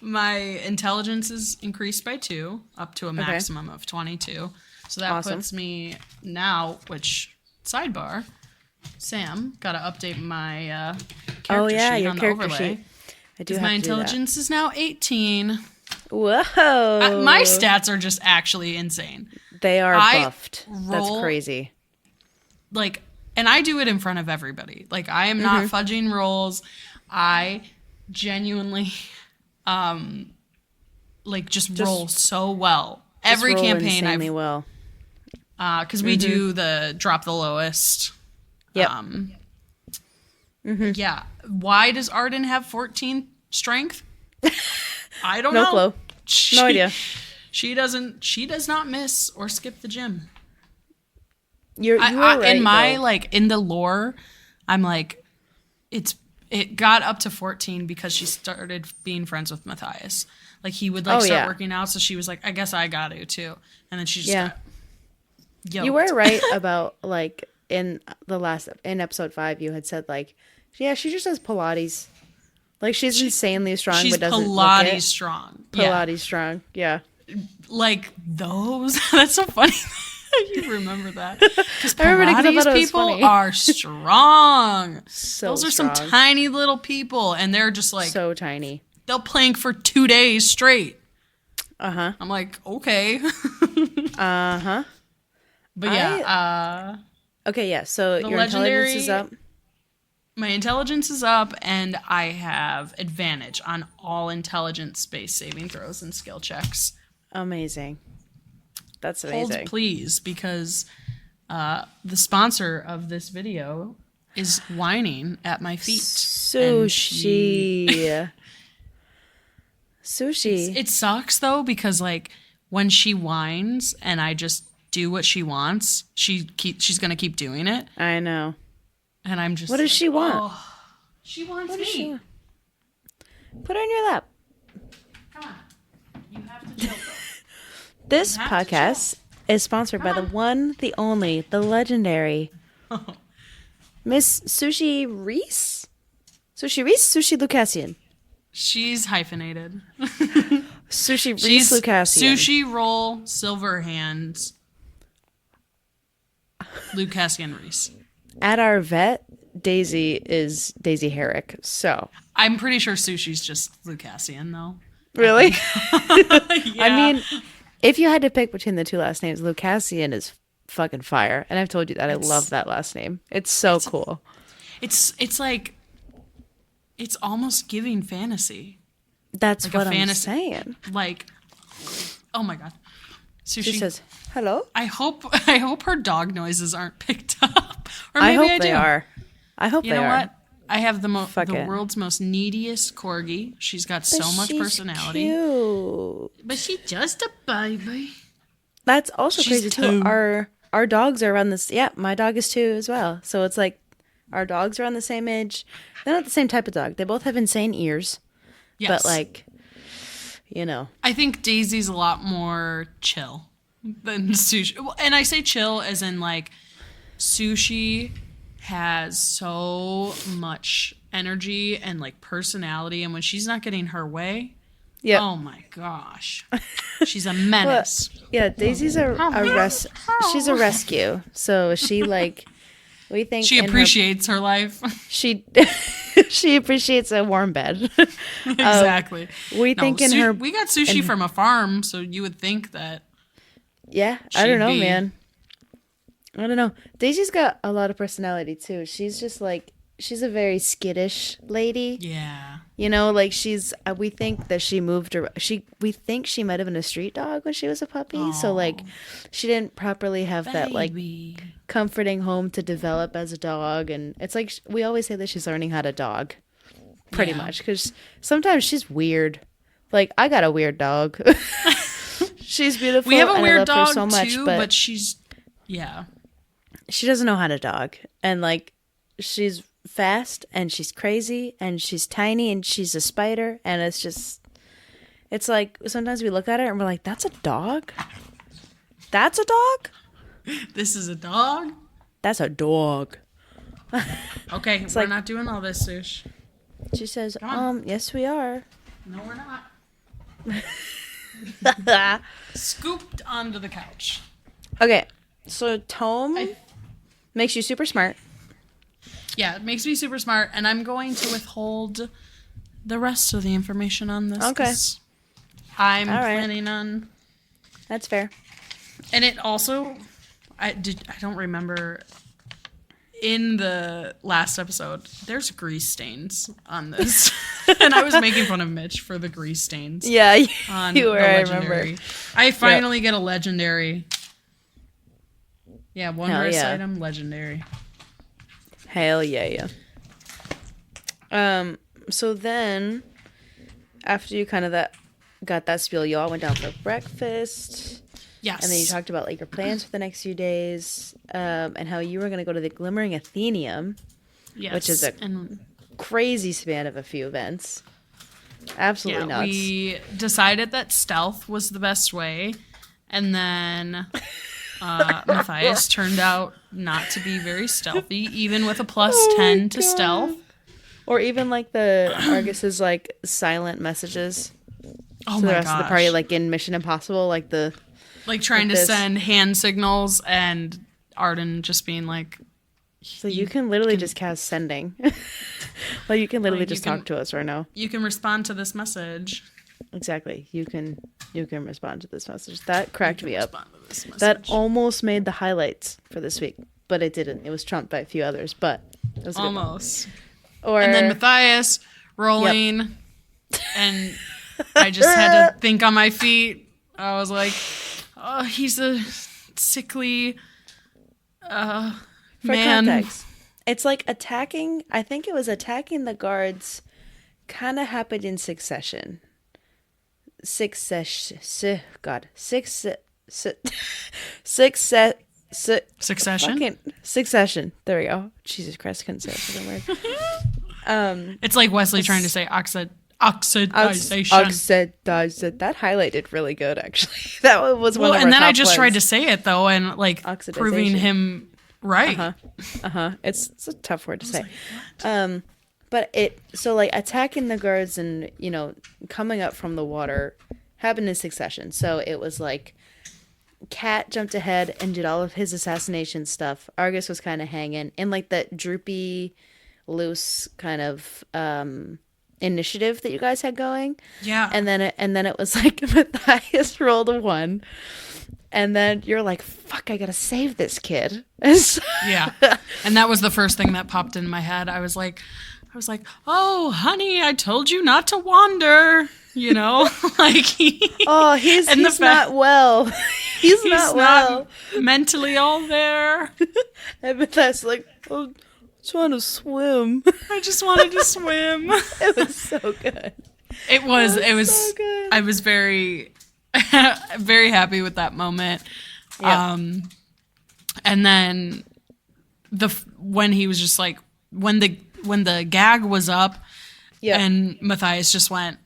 my intelligence is increased by 2, up to a maximum of 22. So that puts me now, which, sidebar, Sam, got to update my character sheet on the overlay. Sheet. I do have my to intelligence is now 18. Whoa. My stats are just actually insane. They are I buffed. That's crazy. Like, and I do it in front of everybody. Like, I am not fudging rolls. I genuinely, just roll so well. Every campaign I've well. Because we do the drop the lowest. Yep. Yeah. Why does Arden have 14 strength? I don't know. No clue. No idea. She does not miss or skip the gym. You're right, in my though. like in the lore, I'm like, it got up to 14 because she started being friends with Matthias. Like he would start working out, so she was like, I guess I got to too. And then she just got yoked. You were right about like in episode 5 you had said like, yeah, she just does Pilates. Like she's insanely strong, she's but doesn't Pilates look it. strong. Pilates strong. Yeah. Like those. That's so funny. You remember that? Because Pilates people are strong. Those are some tiny little people, and they're just like so tiny. They'll plank for 2 days straight. I'm like, okay. But yeah. Okay, yeah. So your intelligence is up. My intelligence is up, and I have advantage on all intelligence-based saving throws and skill checks. Amazing. That's amazing. Hold please, because the sponsor of this video is whining at my feet. Sushi. Sushi. It sucks though, because like when she whines and I just do what she wants, she's gonna keep doing it. I know. And I'm just what does she want? Oh, she wants me. Put her in your lap. Come on. You have to chill. This podcast is sponsored by the one, the only, the legendary Miss Sushi Reese? Sushi Reese? Sushi Lucasian. She's hyphenated. Sushi Reese Lucasian. Sushi Roll Silver Hands Lucasian Reese. At our vet, Daisy is Daisy Herrick, so. I'm pretty sure Sushi's just Lucasian, though. Really? Yeah. I mean, if you had to pick between the two last names, Lucasian is fucking fire. And I've told you that I love that last name. It's so cool. It's like, it's almost giving fantasy. That's like what a fantasy. I'm saying. Like, oh my God. Sushi. She says, hello? I hope her dog noises aren't picked up. Or I maybe hope they are. I hope they are. You know what? I have the world's most neediest corgi. She's got so much personality. Cute. But she's just a baby. That's also crazy too. Our dogs are around this. Yeah, my dog is 2 as well. So it's like our dogs are around the same age. They're not the same type of dog. They both have insane ears. Yes. But like, you know. I think Daisy's a lot more chill than Sushi. And I say chill as in like Sushi has so much energy and like personality, and when she's not getting her way, oh my gosh, she's a menace. Well, yeah, Daisy's she's a rescue, so she like we think she appreciates her life. She appreciates a warm bed. Exactly. We got Sushi from a farm, so you would think that. Yeah, I don't know, man. I don't know. Daisy's got a lot of personality too. She's just like, she's a very skittish lady. Yeah. You know, like we think that she moved her. We think she might have been a street dog when she was a puppy. Aww. So like, she didn't properly have that like comforting home to develop as a dog. And it's like, we always say that she's learning how to dog pretty much. Because sometimes she's weird. Like, I got a weird dog. She's beautiful. We have a weird dog so much, too, but she's, she doesn't know how to dog. And like, she's fast and she's crazy and she's tiny and she's a spider. And it's like, sometimes we look at her and we're like, that's a dog? That's a dog? This is a dog? That's a dog. Okay, we're not doing all this, Sush. She says, yes we are. No, we're not. Scooped onto the couch. Okay, so Tome makes you super smart. Yeah, it makes me super smart, and I'm going to withhold the rest of the information on this. Okay. I'm planning on... That's fair. And it also, I don't remember, in the last episode, there's grease stains on this. And I was making fun of Mitch for the grease stains. Yeah, on you were, the I legendary. remember. I finally get a legendary. Yeah, one Hell rest yeah. item, legendary. Hell yeah. So then, after you kind of got that spiel, you all went down for breakfast. Yes. And then you talked about like your plans for the next few days, and how you were going to go to the Glimmering Athenium, Yes. which is a crazy span of a few events. Absolutely nuts. We decided that stealth was the best way, and then Matthias turned out not to be very stealthy, even with a plus 10 to stealth. Or even like the Argus's like silent messages. Oh to my the rest gosh. of the party, like in Mission Impossible, like the trying like to this. send hand signals, and Arden just being like, So you can literally just cast sending. Like you can literally just talk to us right now. you can respond to this message. Exactly. You can respond to this message. That cracked me up. Respond to this message. That almost made the highlights for this week, but it didn't. It was trumped by a few others, but it was a good one. Almost. Or And then Matthias rolling, and I just had to think on my feet. I was like, oh, he's a sickly for man. context, it's like attacking. I think it was attacking the guards. Kind of happened in succession. Succession. Succession. There we go. Jesus Christ, couldn't say it for the word. It's like Wesley trying to say oxidization. That highlighted really good, actually. That was one of our And then I top just ones. tried to say it though, and like proving him right. It's a tough word to say. But like attacking the guards and, coming up from the water happened in succession. So it was like Cat jumped ahead and did all of his assassination stuff. Argus was kind of hanging in like that droopy, loose kind of initiative that you guys had going. Yeah. And then it was like Matthias rolled a 1. And then you're like, fuck, I gotta save this kid. Yeah. And that was the first thing that popped in my head. I was like, oh, honey, I told you not to wander. Like he's not well. He's not well. Mentally all there. And Matthias like, oh, I just want to swim. I just wanted to swim. It was so good. It was so good. I was very, very happy with that moment. Yeah. And then when he was just like, when the gag was up, and Matthias just went,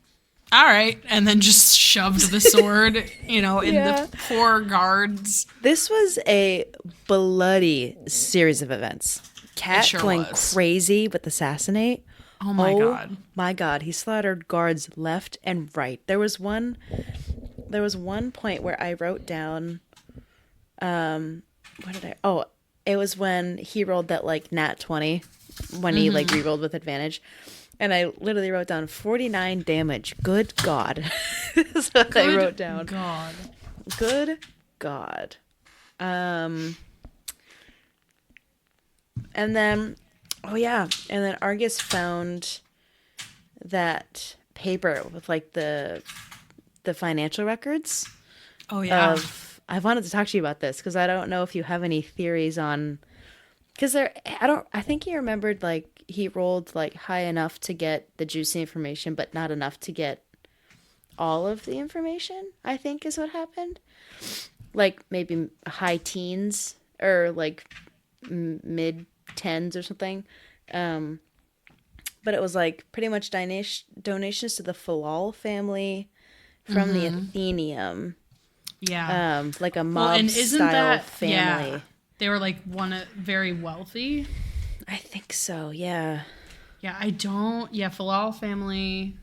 all right, and then just shoved the sword, in the poor guards. This was a bloody series of events. Cat going crazy with assassinate. Oh my god. My god, he slaughtered guards left and right. There was one point where I wrote down it was when he rolled that like nat 20 when he like re-rolled with advantage. And I literally wrote down 49 damage. Good God. That's what I wrote down. Good God. And then, and then Argus found that paper with like the financial records. Oh yeah. I wanted to talk to you about this because I don't know if you have any theories on. Because I think he remembered like he rolled like high enough to get the juicy information, but not enough to get all of the information. I think is what happened. Like maybe high teens or like mid 10s or something. But it was like pretty much donations to the Falal family from the Athenium. Yeah. Like a mob style family. Yeah. They were like very wealthy. I think so, yeah. Yeah, Falal family.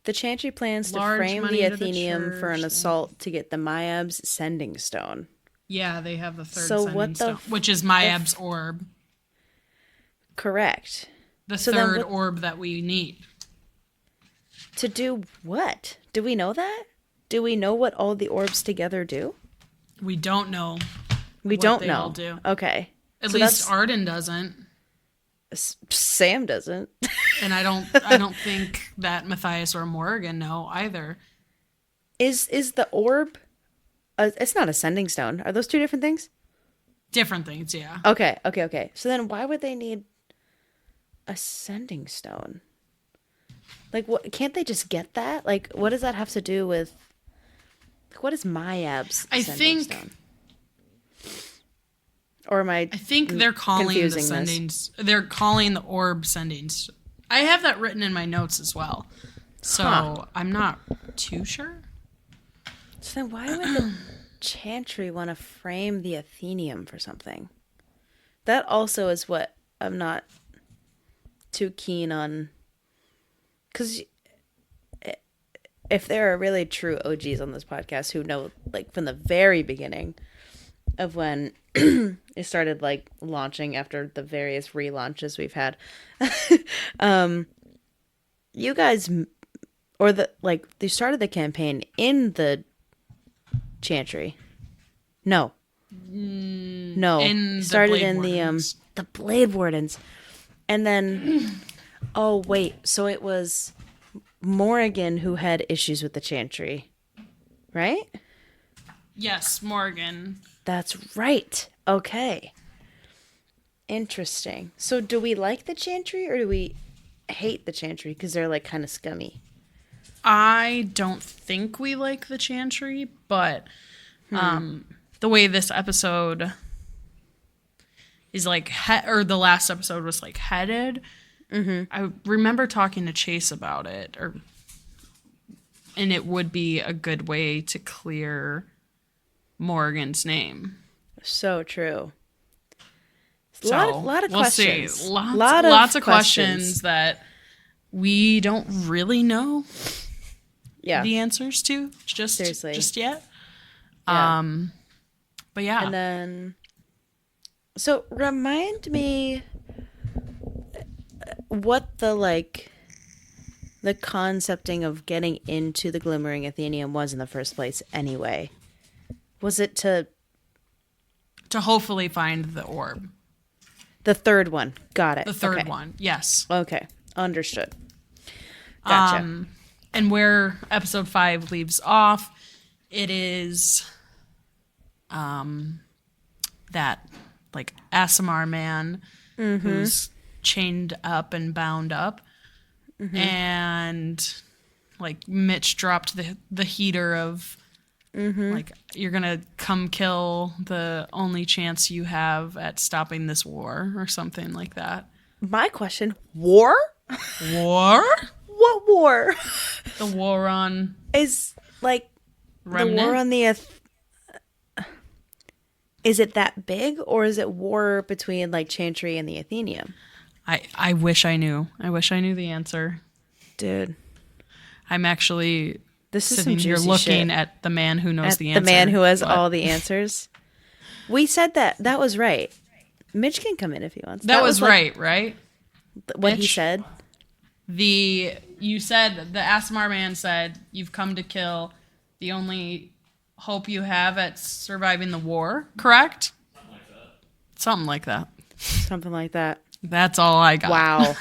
The Chantry plans to frame the Athenium for an assault to get the Mayab's sending stone. Yeah, they have the third sending stone, which is Mayab's orb. Correct. The third orb that we need. To do what? Do we know that? Do we know what all the orbs together do? We don't know. We what don't they know. all do. Okay. At least Arden doesn't. Sam doesn't. And I don't think that Matthias or Morgan know either. Is the orb? It's not a sending stone. Are those two different things? Different things, yeah. Okay. So then, why would they need a sending stone? Like, what? Can't they just get that? Like, what does that have to do with? Like, what is Mayab's sending stone? Or am I think they're calling the sendings. They're calling the orb sendings. I have that written in my notes as well. So I'm not too sure. So then why would the Chantry want to frame the Athenium for something? That also is what I'm not too keen on. Because if there are really true OGs on this podcast who know, like, from the very beginning of when it started, like, launching after the various relaunches we've had, you guys, or they started the campaign in the Chantry. No. Started in the Blade Wardens. And then, oh, wait. So it was Morrigan who had issues with the Chantry, right? Yes, Morgan. That's right. Okay. Interesting. So do we like the Chantry or do we hate the Chantry because they're, like, kind of scummy? I don't think we like the Chantry, but the way this episode is, like, or the last episode was, like, headed, I remember talking to Chase about it, and it would be a good way to clear Morgan's name. So true. So, lot of questions. See. Lots of questions that we don't really know the answers to Seriously. just yet. Yeah. But yeah. And then, so remind me what the concepting of getting into the Glimmering Athenium was in the first place anyway. Was it to hopefully find the orb? The third one. Got it. The third one. Yes. Okay. Understood. Gotcha. And where episode 5 leaves off, it is that, like, Aasimar man who's chained up and bound up. And, like, Mitch dropped the heater of like, you're gonna come kill the only chance you have at stopping this war or something like that. My question, war? War? What war? The war on... Is, like, Remnant? The war on the... Is it that big, or is it war between, like, Chantry and the Athenium? I wish I knew. I wish I knew the answer. Dude. I'm actually... This is sitting some here juicy looking shit. at the man who knows the answer. The man who has all the answers. We said that. That was right. Mitch can come in if he wants. That was right, right? What Mitch? he said? You said, the Aasimar man said, you've come to kill the only hope you have at surviving the war, correct? Something like that. Something like that. That's all I got. Wow.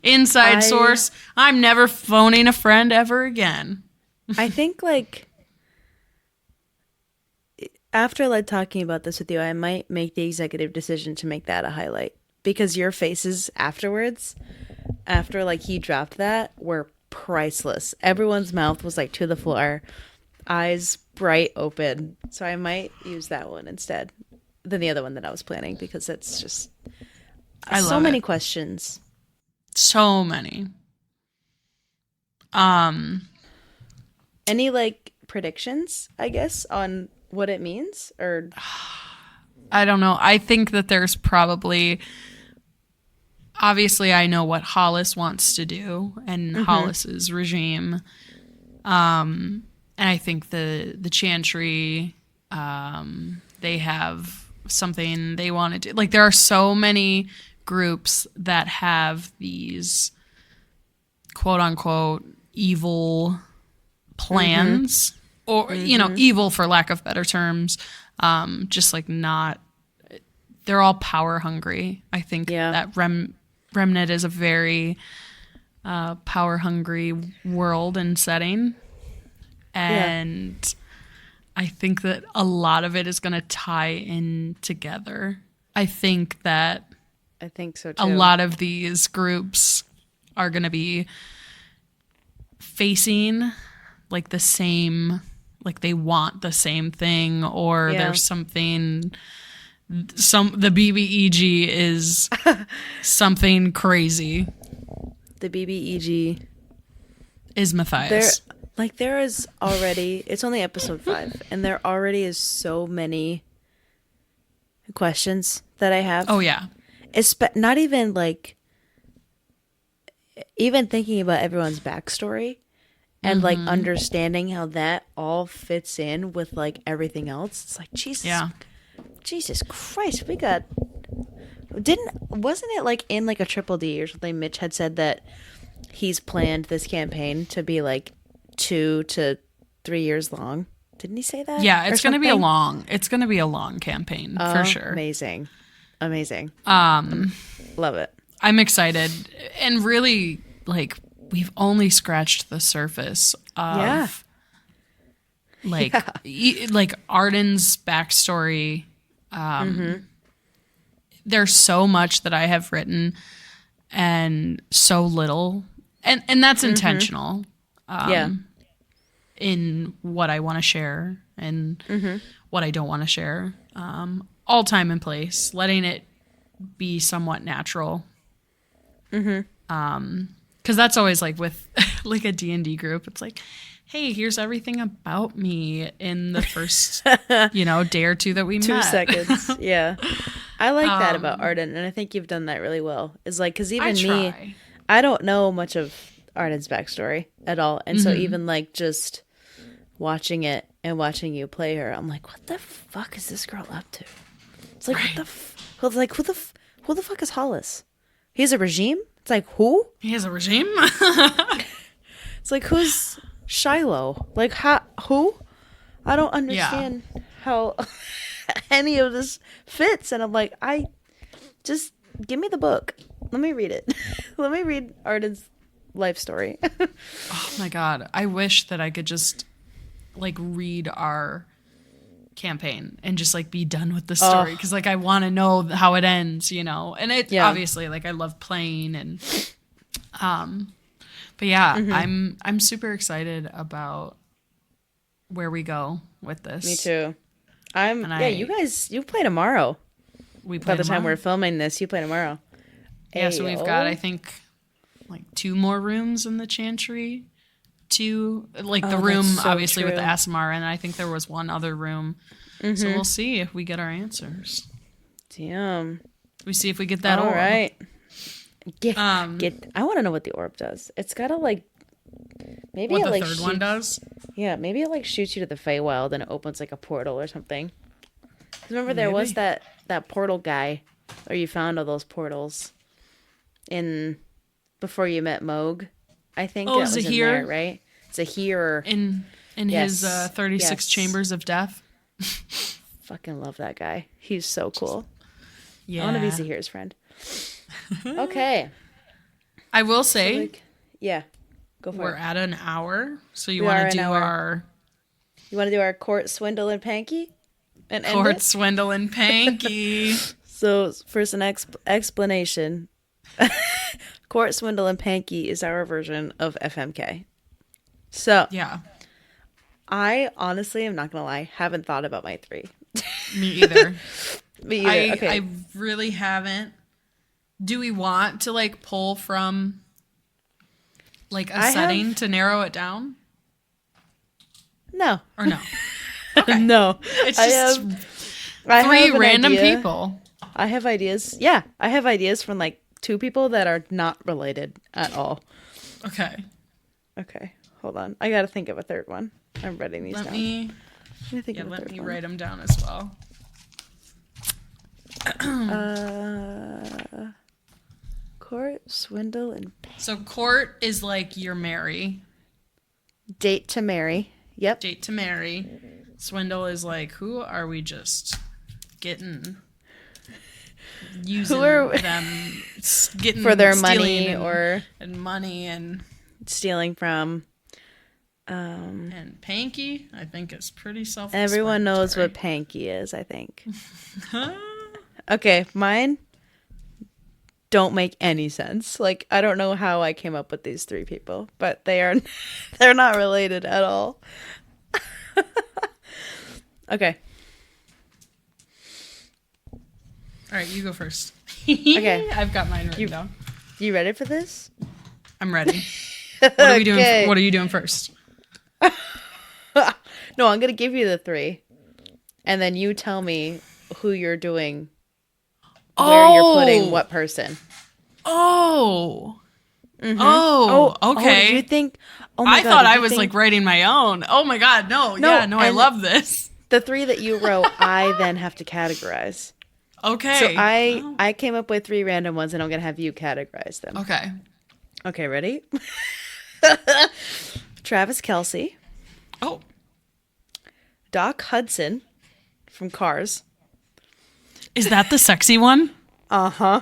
Inside source, I'm never phoning a friend ever again. I think, like, after, like, talking about this with you, I might make the executive decision to make that a highlight. Because your faces afterwards, after, like, he dropped that, were priceless. Everyone's mouth was, like, to the floor. Eyes bright open. So I might use that one instead than the other one that I was planning. Because it's just... so many questions. So many. Any, like, predictions, I guess, on what it means? Or I don't know. I think that there's probably... Obviously, I know what Hollis wants to do and Hollis's regime. And I think the Chantry, they have something they want to do. Like, there are so many groups that have these quote-unquote evil plans or evil for lack of better terms. Just like not, they're all power hungry. I think that Remnant is a very power hungry world and setting, and I think that a lot of it is going to tie in together. I think so too. A lot of these groups are going to be facing like the same, like they want the same thing, or there's something, the BBEG is something crazy. The BBEG is Matthias. There is already, it's only episode 5, and there already is so many questions that I have. Oh, yeah. It's not even like, even thinking about everyone's backstory and like understanding how that all fits in with like everything else. It's like, Jesus Christ, wasn't it like in like a Triple D or something? Mitch had said that he's planned this campaign to be like 2 to 3 years long. Didn't he say that? Yeah, it's going to be a long campaign for sure. Amazing. Love it. I'm excited, and really like we've only scratched the surface of like Arden's backstory. There's so much that I have written and so little, and that's intentional. In what I want to share and what I don't want to share. All time and place, letting it be somewhat natural. Because that's always like with like a D&D group, it's like, hey, here's everything about me in the first, day or two that we met. 2 seconds. Yeah. I like that about Arden, and I think you've done that really well. Is like, because even me, I don't know much of Arden's backstory at all. And so even like just watching it and watching you play her, I'm like, what the fuck is this girl up to? It's like, who the fuck is Hollis? He has a regime? It's like, who? He has a regime? It's like, who's Shiloh? Like, who? I don't understand how any of this fits. And I'm like, just give me the book. Let me read it. Let me read Arden's life story. Oh my God. I wish that I could just like read our campaign and just like be done with the story. Cause like I want to know how it ends, and it obviously like I love playing and, but yeah, I'm super excited about where we go with this. Me too. You play tomorrow. We play by the time we're filming this, you play tomorrow. Yeah. So we've got, I think, like 2 more rooms in the Chantry. 2, like the room obviously with the ASMR, and I think there was 1 other room. So we'll see if we get our answers. Damn. We see if we get that orb. All right. I want to know what the orb does. It's got to like, maybe what it the like third one does. Yeah, maybe it like shoots you to the Feywild and it opens like a portal or something. Remember there was that portal guy, or you found all those portals in before you met Moog. I think that was in there, right? Zahir. In his 36 chambers of death. Fucking love that guy. He's so cool. Yeah. I want to be Zahir's friend. Okay. I will say. Go for it. We're at an hour. So you want to do our. You want to do our court, swindle, and panky? Court, swindle, and panky. So first an explanation. Court, swindle, and panky is our version of FMK. So yeah. I honestly, I'm not going to lie, haven't thought about my 3. Me either. Okay. I really haven't. Do we want to like pull from like a setting to narrow it down? No. Or no? Okay. No. It's just 3 random people. I have ideas. Yeah. I have ideas from like 2 people that are not related at all. Okay. Hold on. I got to think of a 3rd one. I'm writing these down. Let me write them down as well. Court, swindle, and so court is like your Mary. Date to marry. Yep. Date to marry. Swindle is like, who are we just using them, getting for their money and money and stealing from. And Panky, I think, is pretty self-explanatory. Everyone knows what Panky is, I think. Okay, mine don't make any sense. Like, I don't know how I came up with these three people, but they're not related at all. Okay. All right, you go first. Okay. I've got mine written down. You ready for this? I'm ready. What are we doing? What are you doing first? No, I'm going to give you the three. And then you tell me who you're doing, where you're putting what person. Oh. Mm-hmm. Oh, okay. Did you think... Oh my I God, thought I was like writing my own. Oh my God, no. Yeah, no, I love this. The three that you wrote, I then have to categorize. Okay. So I came up with three random ones, and I'm going to have you categorize them. Okay. Okay, ready? Travis Kelce. Oh. Doc Hudson from Cars. Is that the sexy one? Uh-huh.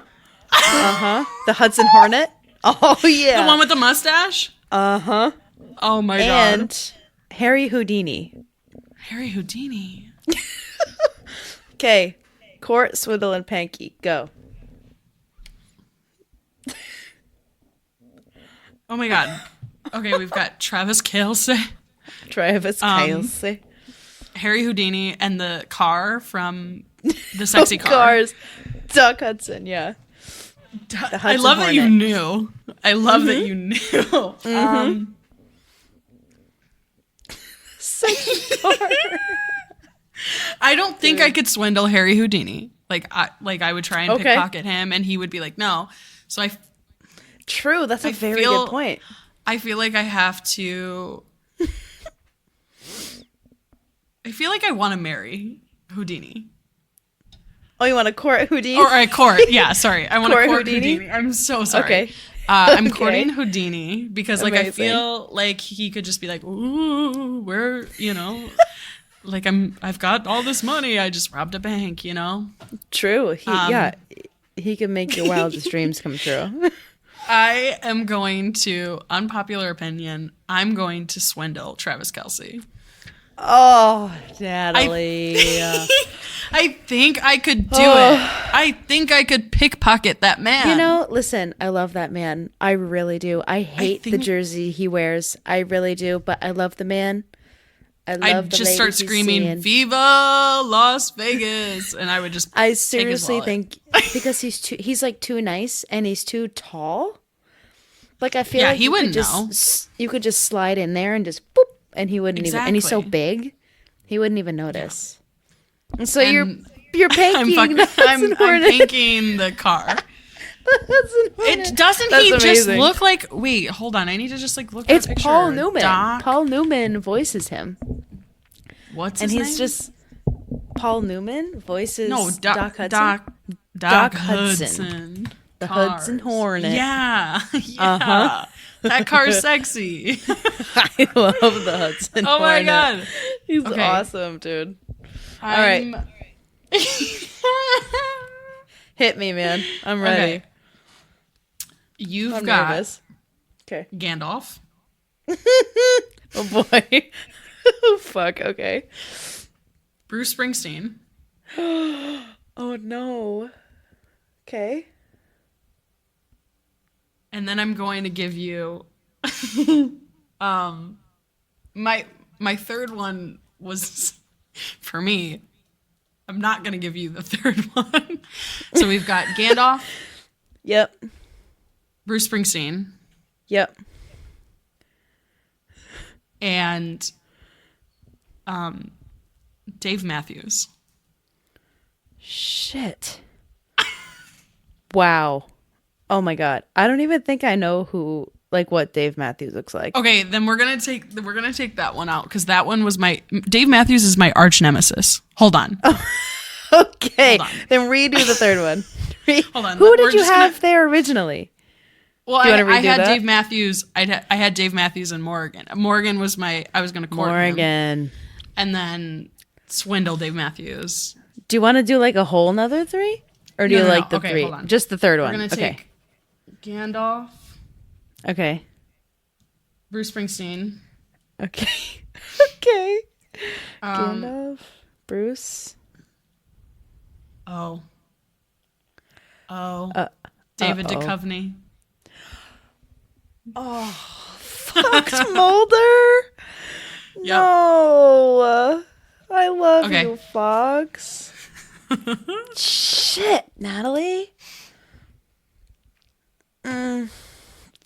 Uh-huh. The Hudson Hornet. Oh, yeah. The one with the mustache? Uh-huh. Oh, my God. And Harry Houdini. Harry Houdini. Okay. Court, Swindle, and Panky. Go. Oh, my God. Okay, we've got Travis Kelce. Travis Kelce. Harry Houdini and the car from the sexy car. Cars. Doc Hudson, yeah. I love that you knew. I love that you knew. Sexy car. I don't think I could swindle Harry Houdini. I would try and pickpocket him, and he would be like, no. So True, that's a very good point. I feel like I have to. I feel like I want to marry Houdini. Oh, you want to court Houdini? Or I court. Yeah, sorry. I want to court Houdini. I'm so sorry. Okay. I'm courting Houdini because Amazing. I feel like he could just be like, ooh, we're, like I've got all this money. I just robbed a bank, True. He can make your wildest dreams come true. I am going to, unpopular opinion, I'm going to swindle Travis Kelce. Oh, Natalie. I think I could do it. I think I could pickpocket that man. Listen, I love that man. I really do. I hate the jersey he wears. I really do, but I love the man. I'd just start screaming, "Viva Las Vegas!" and I would just. I seriously think because he's like too nice and he's too tall. Like I feel like he wouldn't know. You could just slide in there and just boop, and he wouldn't even. And he's so big, he wouldn't even notice. Yeah. And so you're panking. I'm panking the car. Doesn't he just look like? Wait, hold on. I need to just look. It's at a picture. Paul Newman. Paul Newman voices him. What's his name? And he's just Paul Newman voices Doc Hudson. Doc Hudson. The Hudson Hornet. Yeah. Yeah. That car's sexy. I love the Hudson Hornet. Oh my God. He's awesome, dude. All right. Hit me, man. I'm ready. Okay. You've got nervous. Okay. Gandalf. Oh boy. Oh fuck. Okay. Bruce Springsteen. Oh no. Okay. And then I'm going to give you my third one was for me. I'm not going to give you the third one. So we've got Gandalf. Yep. Bruce Springsteen. Yep. And Dave Matthews. Shit. Wow. Oh my God. I don't even think I know what Dave Matthews looks like. Okay, then we're gonna take that one out because that one was Dave Matthews is my arch nemesis. Hold on. Oh, okay. Then redo the third one. Hold on. Who did you have there originally? Well, Do you wanna I redo had that? Dave Matthews. I had Dave Matthews and Morgan. Morgan was I was going to court him. Morgan. And then swindle Dave Matthews. Do you want to do like a whole nother 3? Or do No, you no, like no. the Okay, 3? hold on. Just the third We're one. going to take Gandalf, Okay. Bruce Springsteen. Okay. Okay. Gandalf. Bruce. Oh. David Duchovny. Fox Mulder. Yep. No. I love Okay. you, Fox. Shit, Natalie.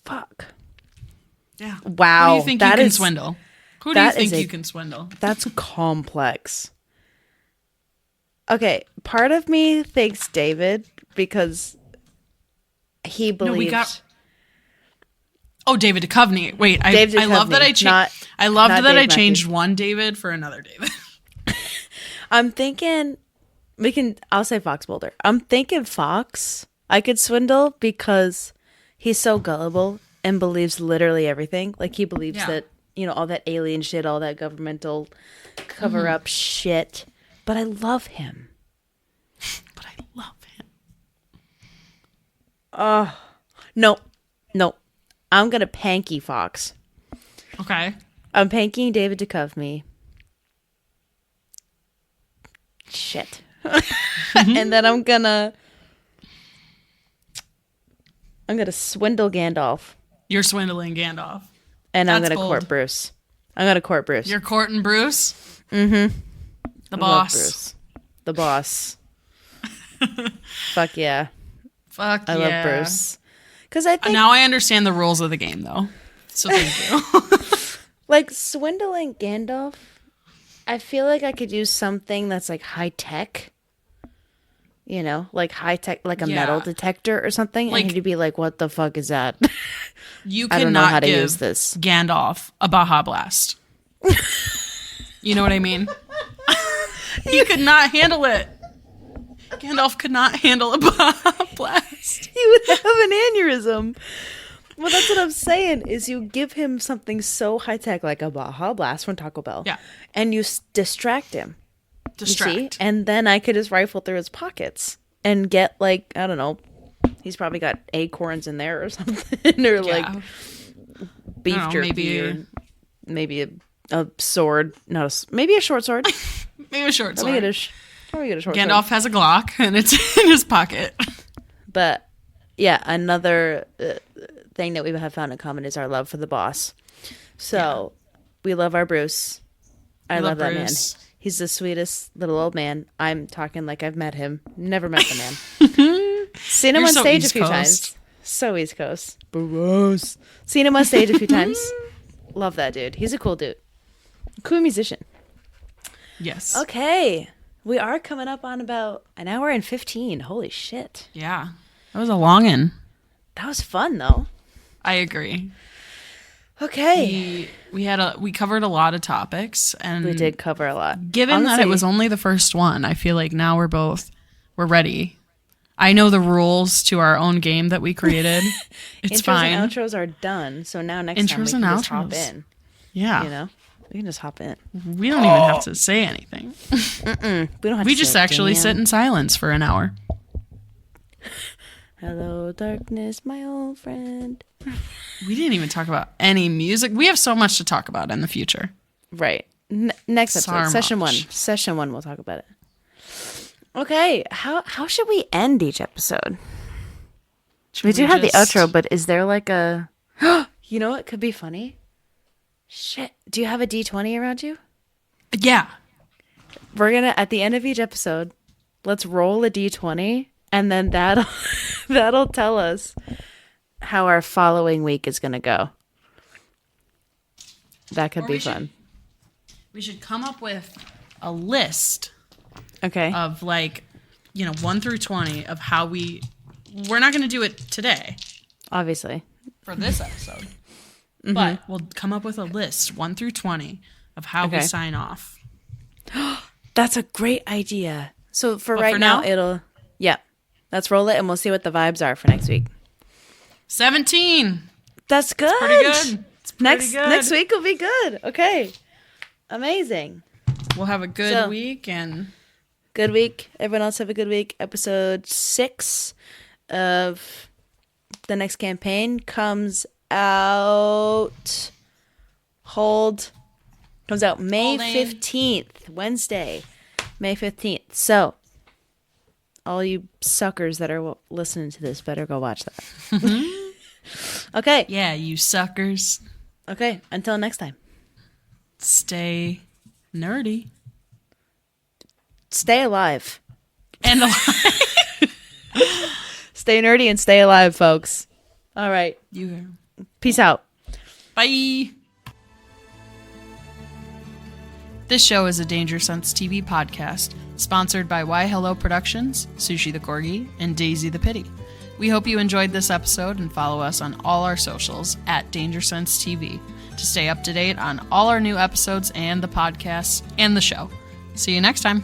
Fuck. Yeah. Wow. Who do you think you can swindle? Who do you that think is you can swindle? That's complex. Okay, part of me thinks David because he believes. David Duchovny. Wait, I love that I loved that I changed one David for another David. I'm thinking I'll say Fox Mulder. I'm thinking Fox I could swindle because he's so gullible and believes literally everything. Like he believes that, all that alien shit, all that governmental cover up shit. But I love him. No. I'm going to panky Fox. Okay. I'm panking David Duchovny. Shit. And then I'm gonna swindle Gandalf. You're swindling Gandalf. And I'm That's gonna bold. court Bruce. I'm gonna court Bruce. You're courting Bruce? Mm-hmm. The I love boss. Bruce. The boss. Fuck yeah. Fuck I love Bruce. Because I think now I understand the rules of the game, though. So thank you. like swindling Gandalf, I feel like I could use something that's like high tech. Like high tech, like a metal detector or something. Like- and he'd be like, "What the fuck is that?" You I don't know cannot how to give use this. Gandalf a Baja Blast. You know what I mean? He could not handle it. Gandalf could not handle a Baja Blast. He would have an aneurysm. Well, that's what I'm saying. Is you give him something so high tech, like a Baja Blast from Taco Bell, and you distract him. Distract. You see? And then I could just rifle through his pockets and get like, I don't know, he's probably got acorns in there or something, or like beef jerky, or maybe a sword, maybe a short sword. Maybe a short sword. Probably get a short Gandalf sword. has a Glock and it's in his pocket. But yeah, another thing that we have found in common is our love for the boss. So we love our Bruce. I love that man. He's the sweetest little old man. I'm talking like I've met him. Never met the man. Seen him on stage a few times. So East Coast. Bruce. Seen him on stage a few times. Love that dude. He's a cool dude. Cool musician. Yes. Okay. We are coming up on about an hour and 15. Holy shit. Yeah. That was a long one. That was fun though. I agree. Okay. We covered a lot of topics, and We did cover a lot. given that it was only the first one, I feel like now we're ready. I know the rules to our own game that we created. It's intros fine. and outros are done. So now next time we Intros can and just hop outros. in. Yeah. We can just hop in. We don't even have to say anything. We don't have We to just say, actually "Damn. sit in silence for an hour. Hello, darkness, my old friend. We didn't even talk about any music. We have so much to talk about in the future. Right. Next episode, So session much. 1. Session 1, we'll talk about it. Okay, how should we end each episode? We do have the outro, but is there like a... You know what could be funny? Shit. Do you have a D20 around you? Yeah. We're going to, at the end of each episode, let's roll a D20, and then that'll tell us how our following week is going to go. That could be fun. We should come up with a list Okay. of 1 through 20 of how we're not going to do it today Obviously. for this episode, but we'll come up with a list 1 through 20 of how we sign off. That's a great idea. So for But right for now, now? let's roll it and we'll see what the vibes are for next week. 17. That's good. Pretty good. It's pretty good. Next week will be good. Okay. Amazing. We'll have a good week and good week. Everyone else have a good week. Episode 6 of the next campaign comes out. Comes out May 15th, Wednesday, May 15th. So, all you suckers that are listening to this better go watch that. Okay. Yeah, you suckers. Okay, until next time. Stay nerdy. Stay alive. And alive. Stay nerdy and stay alive, folks. All right. Peace out. Bye. This show is a DangerSense TV podcast, sponsored by Why Hello Productions, Sushi the Corgi, and Daisy the Pity. We hope you enjoyed this episode and follow us on all our socials at DangerSense TV to stay up to date on all our new episodes and the podcasts and the show. See you next time.